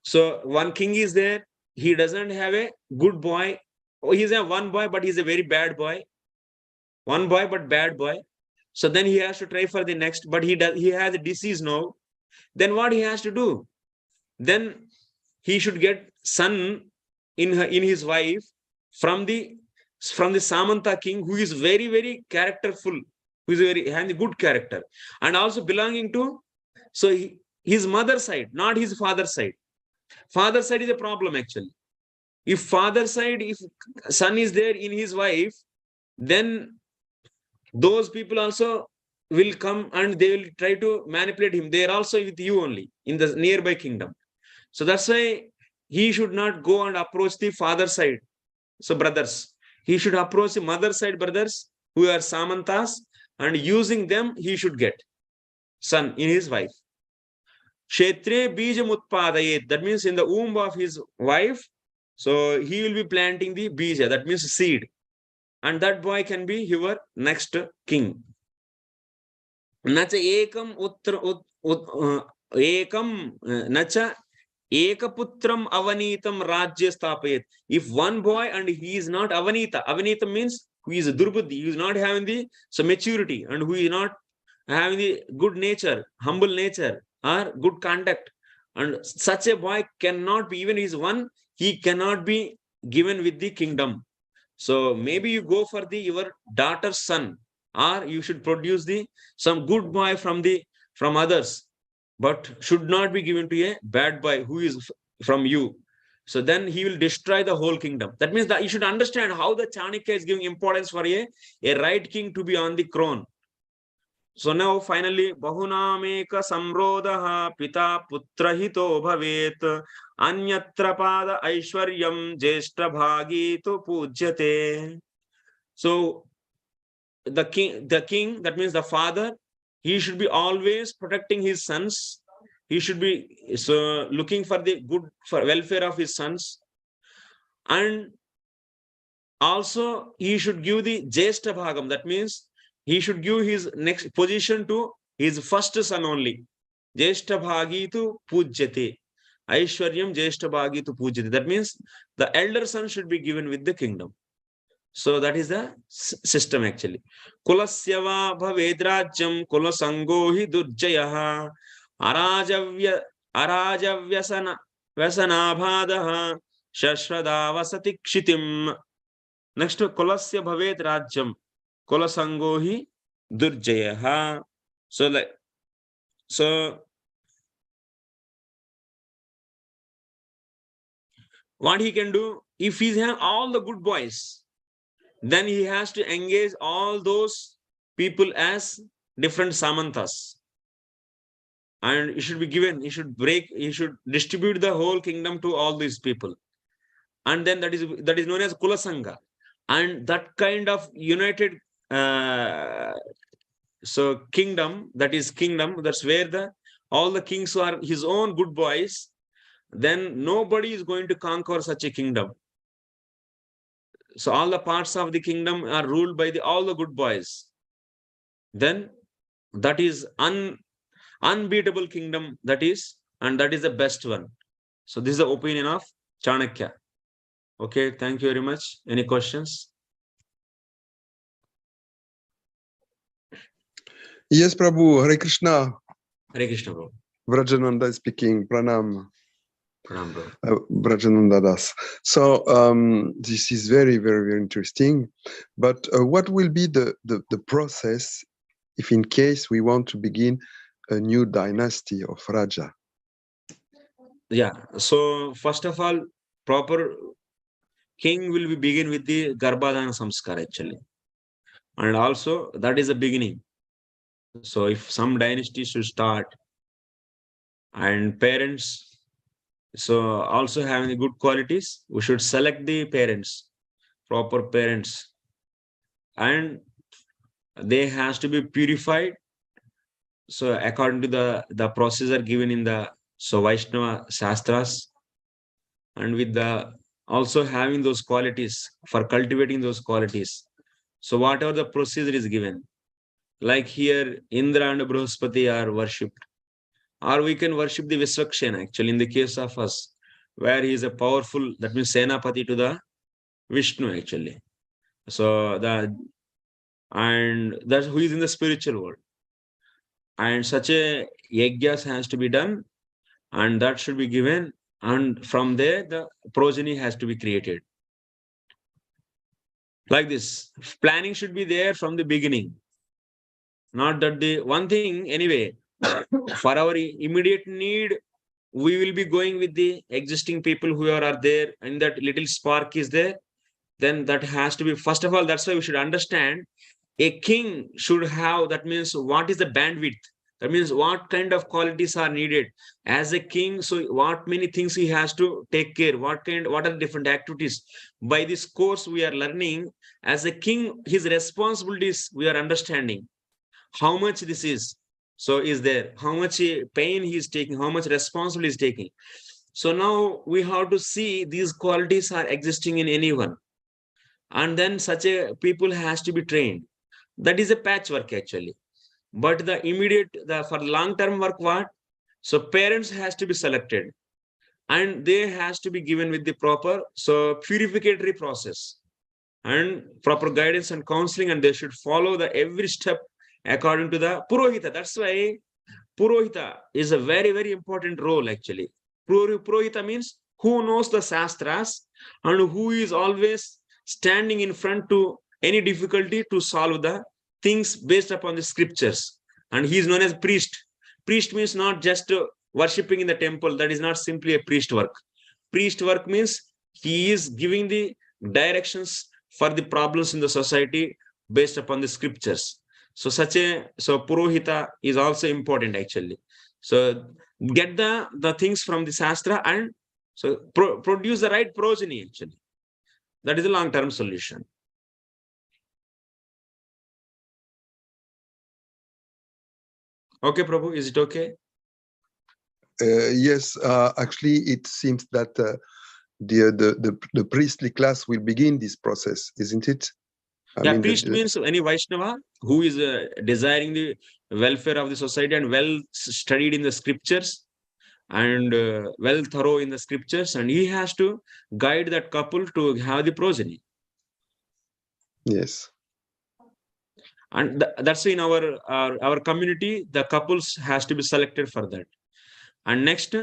So one king is there, he doesn't have a good boy. Oh, he's a one boy, but he's a very bad boy. One boy, but bad boy. So then he has to try for the next, but he has a disease now. Then what he has to do? Then he should get son in his wife from the Samanta king, who is very, very characterful, who is very having a good character, and also belonging to, so his mother side, not his father side. Father side is a problem actually. If father side, if son is there in his wife, then those people also will come and they will try to manipulate him. They are also with you only in the nearby kingdom. So that's why he should not go and approach the father side. So brothers, he should approach the mother side brothers who are Samantas, and using them he should get son in his wife. Kshetre bijam utpadayet, that means in the womb of his wife, so he will be planting the bija, that means seed, and that boy can be your next king. Nacha ekam nacha ekaputram avanitam rajya stapayet. If one boy and he is not avanita, avanita means who is durbuddhi, he is not having the maturity, and who is not having the good nature, humble nature, or good conduct, and such a boy cannot be, even he is one, he cannot be given with the kingdom. So maybe you go for your daughter's son, or you should produce some good boy from others, but should not be given to a bad boy who is from you. So then he will destroy the whole kingdom. That means that you should understand how the Chanakya is giving importance for a right king to be on the throne. So now finally, Bahunameka Samrodaha Pita Putrahito Bhavet Anyatra Pada Aishwaryam Jeshtra Bhagito Pujyate. So the king, that means the father, he should be always protecting his sons. He should be looking for the welfare of his sons. And also he should give the Jeshtra Bhagam, that means he should give his next position to his first son only. Jeshtra Bhagitu Pujyate. Aishwaryam Jeshtra Bhagitu Pujyate. That means the elder son should be given with the kingdom. So that is the system actually. Kulasyava bhavedrajyam kulasangohi durjayaha arajavyasana vasanabhadaha shashradavasati kshitim. Next, kulasya bhavedrajyam kulasangohi durjayaha. So what he can do, if he has all the good boys, then he has to engage all those people as different samantas, and it should be given, he should distribute the whole kingdom to all these people, and then that is known as kulasanga. And that kind of united so kingdom, that's where all the kings who are his own good boys, then nobody is going to conquer such a kingdom. So all the parts of the kingdom are ruled by all the good boys. Then that is unbeatable kingdom, and that is the best one. So this is the opinion of Chanakya. Okay, thank you very much. Any questions? Yes, Prabhu. Hare Krishna. Hare Krishna, bro. Vrajananda speaking. Pranam. Pranam, bro. Vrajananda Das. So this is very, very, very interesting. But what will be the process if in case we want to begin a new dynasty of Raja. Yeah. So first of all, proper king will be begin with the Garbhadana Samskar actually. And also that is the beginning. So if some dynasty should start and parents, so also having the good qualities, we should select the parents, proper parents, and they has to be purified. So according to the procedure given in the Vaishnava Shastras, and with the also having those qualities for cultivating those qualities. So whatever the procedure is given, like here Indra and Brihaspati are worshipped, or we can worship the Visvakshena actually in the case of us, where he is a powerful, that means Senapati to the Vishnu actually. So that's who is in the spiritual world. And such a yajnas has to be done, and that should be given, and from there the progeny has to be created. Like this, planning should be there from the beginning. Not that the one thing anyway, for our immediate need, we will be going with the existing people who are there, and that little spark is there. Then that has to be, first of all, that's why we should understand a king should have, that means what is the bandwidth? That means what kind of qualities are needed as a king. So what many things he has to take care, what are the different activities. By this course we are learning, as a king, his responsibilities we are understanding. How much this is, so is there, how much pain he is taking, how much responsibility he is taking. So now we have to see these qualities are existing in anyone. And then such a people has to be trained. That is a patchwork actually. But the immediate, for long-term work, what? So parents has to be selected, and they has to be given with the proper, so purificatory process and proper guidance and counseling, and they should follow the every step according to the Purohita. That's why Purohita is a very, very important role actually. Purohita means who knows the Shastras and who is always standing in front to any difficulty to solve the things based upon the scriptures. And he is known as priest. Priest means not just worshipping in the temple. That is not simply a priest work. Priest work means he is giving the directions for the problems in the society based upon the scriptures. So Purohita is also important actually. So get the things from the Shastra and so produce the right progeny actually. That is a long-term solution. Okay, Prabhu, is it okay? Yes, actually, it seems that the priestly class will begin this process, isn't it? I mean, priest means any Vaishnava who is desiring the welfare of the society and well studied in the scriptures and well thorough in the scriptures, and he has to guide that couple to have the progeny. Yes. And that's in our community, the couples has to be selected for that. And next,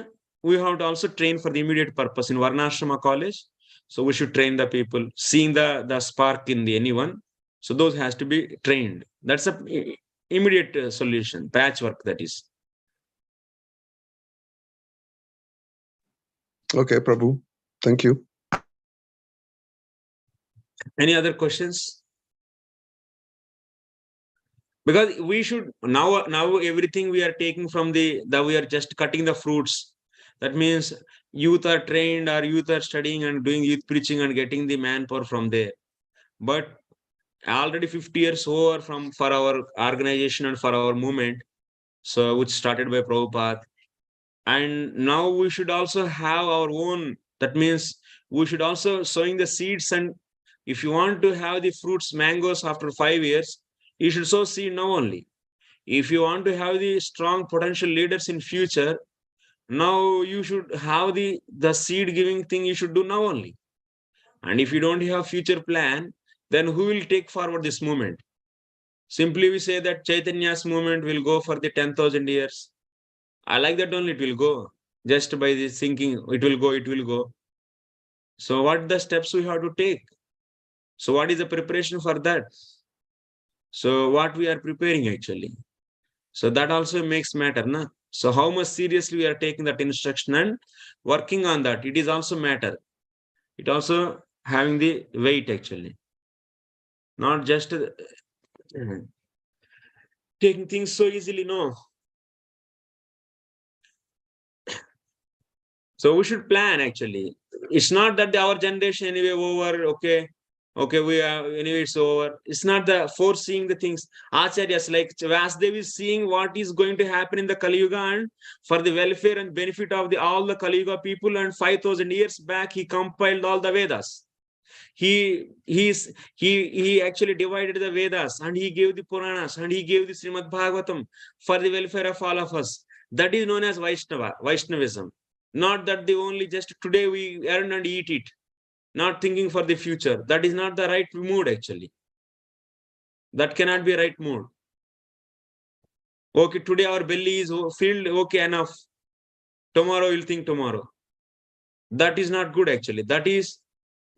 we have to also train for the immediate purpose in Varnashrama college. So we should train the people, seeing the spark in the anyone. So those has to be trained. That's a immediate solution, patchwork that is. Okay, Prabhu. Thank you. Any other questions? Because we should now everything we are taking from we are just cutting the fruits. That means youth are trained or youth are studying and doing youth preaching and getting the manpower from there. But already 50 years over for our organization and for our movement, so which started by Prabhupada. And now we should also have our own, that means we should also sowing the seeds, and if you want to have the fruits, mangoes after 5 years, you should sow seed now only. If you want to have the strong potential leaders in future, now you should have the seed giving thing you should do now only. And if you don't have future plan, then who will take forward this movement? Simply we say that Chaitanya's movement will go for the 10,000 years. I like that only, it will go. Just by this thinking, it will go. So what the steps we have to take? So what is the preparation for that? So what we are preparing actually? So that also makes matter, na? So how much seriously we are taking that instruction and working on that, it is also matter. It also having the weight actually. Not just taking things so easily, no. So we should plan actually. It's not that our generation anyway over, okay, we are anyway it's over. It's not the foreseeing the things. Acharyas like Vasudev is seeing what is going to happen in the Kali Yuga and for the welfare and benefit of all the Kali Yuga people, and 5,000 years back he compiled all the Vedas. He actually divided the Vedas and he gave the Puranas and he gave the Srimad Bhagavatam for the welfare of all of us. That is known as Vaishnavism. Not that they only just today we earn and eat it, not thinking for the future. That is not the right mood actually. That cannot be a right mood. Okay, today our belly is filled, okay, enough. Tomorrow we'll think tomorrow. That is not good actually. That is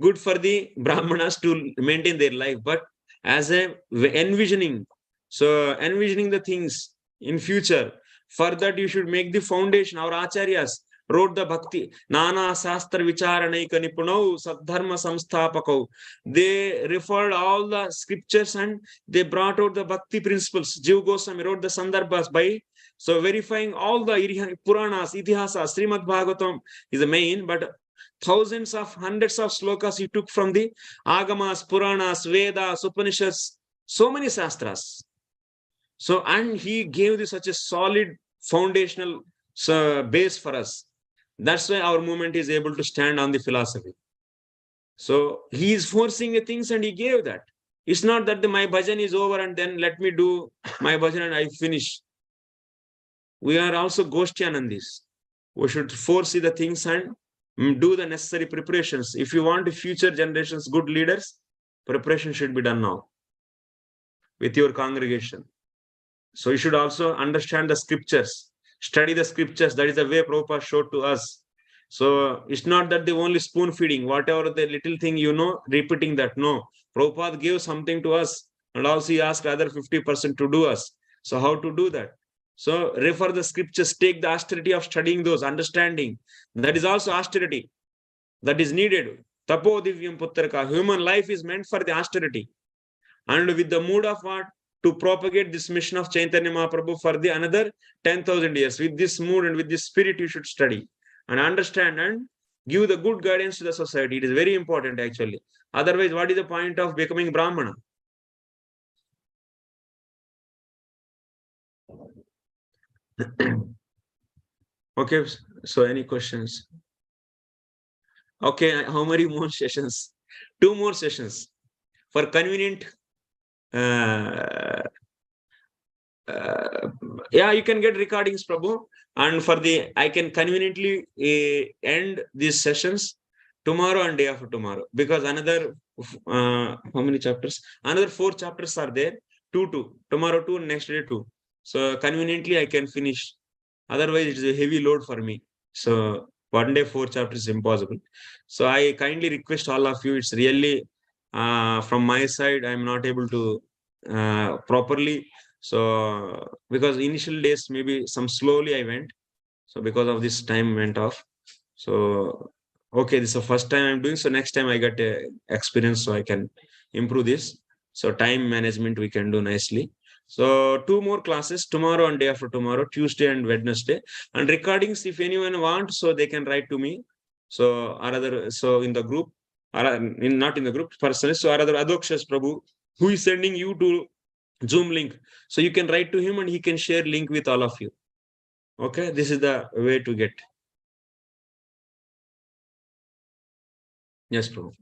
good for the Brahmanas to maintain their life, but as a envisioning, so envisioning the things in future, for that you should make the foundation. Our acharyas wrote the bhakti, Arthaśāstra Vicāra Nipunau Sadharma Samsthapakau. They referred all the scriptures and they brought out the bhakti principles. Jiva Goswami wrote the Sandarbhas by so verifying all the Puranas, Itihasa, Srimad Bhagavatam is the main, but thousands of hundreds of slokas he took from the Agamas, Puranas, Vedas, Upanishads, so many Shastras. So, and he gave this such a solid foundational base for us. That's why our movement is able to stand on the philosophy. So he is forcing the things and he gave that. It's not that my bhajan is over and then let me do my bhajan and I finish. We are also Goshtyanandis. We should foresee the things and do the necessary preparations. If you want future generations, good leaders, preparation should be done now with your congregation. So you should also understand the scriptures, study the scriptures. That is the way Prabhupada showed to us. So it's not that the only spoon feeding, whatever the little thing you know, repeating that. No, Prabhupada gave something to us and also he asked other 50% to do us. So how to do that? So refer the scriptures, take the austerity of studying those, understanding. That is also austerity. That is needed. Tapo divyam puttaraka. Human life is meant for the austerity. And with the mood of what? To propagate this mission of Chaitanya Mahaprabhu for the another 10,000 years. With this mood and with this spirit, you should study and understand and give the good guidance to the society. It is very important actually. Otherwise, what is the point of becoming Brahmana? Okay, so any questions? Okay, how many more sessions? 2 more sessions for convenient. Yeah, you can get recordings, Prabhu, and for the I can conveniently end these sessions tomorrow and day after tomorrow, because another how many chapters? Another 4 chapters are there. 2 tomorrow 2, next day 2. So conveniently I can finish. Otherwise, it is a heavy load for me. So one day 4 chapters is impossible. So I kindly request all of you. It's really from my side, I'm not able to properly. So because initial days maybe some slowly I went. So because of this time went off. So okay, this is the first time I'm doing. So next time I get a experience, so I can improve this. So time management we can do nicely. So 2 more classes tomorrow and day after tomorrow, Tuesday and Wednesday, and recordings if anyone wants, so they can write to me. So or other, so in the group, or not in the group personally. So or other Adhikarana Prabhu, who is sending you to Zoom link. So you can write to him and he can share link with all of you. Okay, this is the way to get. Yes, Prabhu.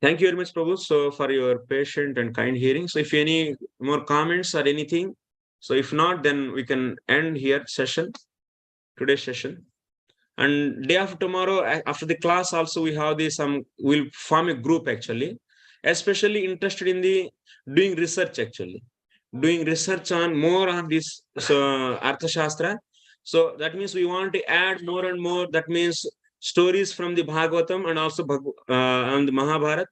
Thank you very much, Prabhu, so for your patient and kind hearing. So if any more comments or anything, so if not, then we can end here session, today's session. And day after tomorrow, after the class also, we have this, we'll form a group actually, especially interested in the doing research actually. Doing research on more on this Arthaśāstra. So that means we want to add more and more. That means stories from the Bhagavatam and also and the Mahabharata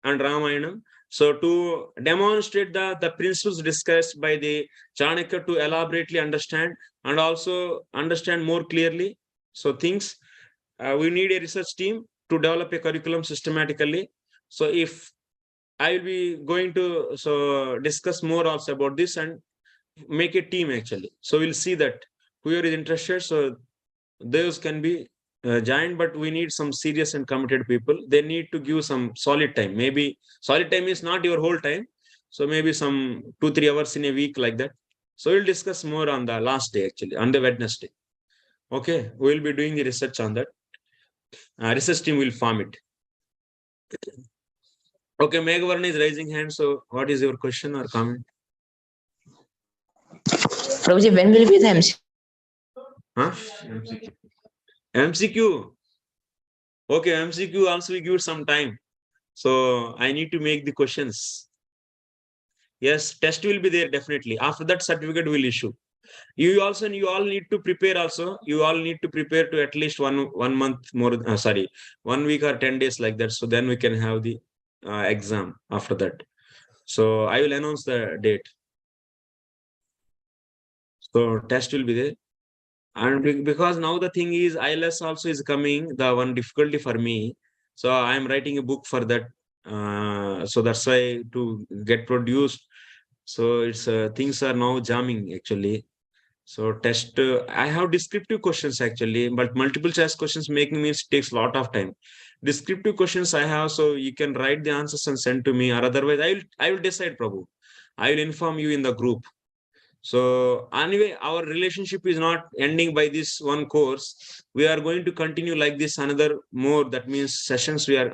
and Ramayana So to demonstrate the principles discussed by the Chanakya to elaborately understand and also understand more clearly. So things, we need a research team to develop a curriculum systematically. So if I will be going to discuss more also about this and make a team actually. So we'll see that whoever is interested, so those can be joined, but we need some serious and committed people. They need to give some solid time. Maybe solid time is not your whole time. So maybe some 2-3 hours in a week like that. So we'll discuss more on the last day actually, on the Wednesday. Okay, we'll be doing the research on that. Research team will form it. Okay, Meghavarna is raising hand. So what is your question or comment? Prabhuji, when will be the MC? Huh? MCQ. Okay, MCQ also we give some time. So I need to make the questions. Yes, test will be there definitely. After that, certificate will issue. You all need to prepare also. You all need to prepare to at least one month more. 1 week or 10 days like that. So then we can have the exam after that. So I will announce the date. So test will be there. And because now the thing is ILS also is coming, the one difficulty for me. So I am writing a book for that. So that's why to get produced. So it's things are now jamming actually. So test, I have descriptive questions actually, but multiple choice questions making means takes a lot of time. Descriptive questions I have, so you can write the answers and send to me, or otherwise I will decide, Prabhu. I will inform you in the group. So anyway, our relationship is not ending by this one course. We are going to continue like this another more. That means sessions we are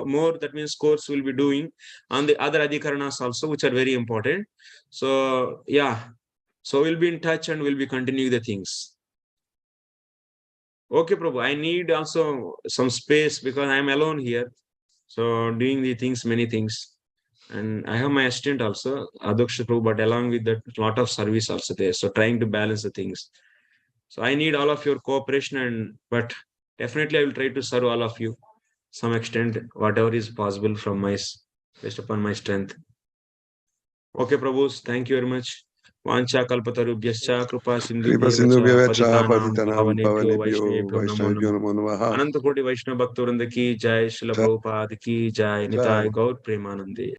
more. That means course we'll be doing on the other Adhikaranas also, which are very important. So yeah, so we'll be in touch and we'll be continuing the things. Okay, Prabhu. I need also some space because I'm alone here. So doing the things, many things. And I have my assistant also, Adhikarana Prabhu, but along with that, a lot of service also there. So trying to balance the things. So I need all of your cooperation, but definitely I will try to serve all of you some extent, whatever is possible from my, based upon my strength. Okay, Prabhus, thank you very much. Vancha kalpatarubhyascha kripa sindhubhyevacha patitanam pavanebhyo vaishnavebhyo namo namaha. Ananta Koti Vaishnava Bhakta Vrinda ki jai, Srila Prabhupada ki jai, Nitai Gaur Premanande.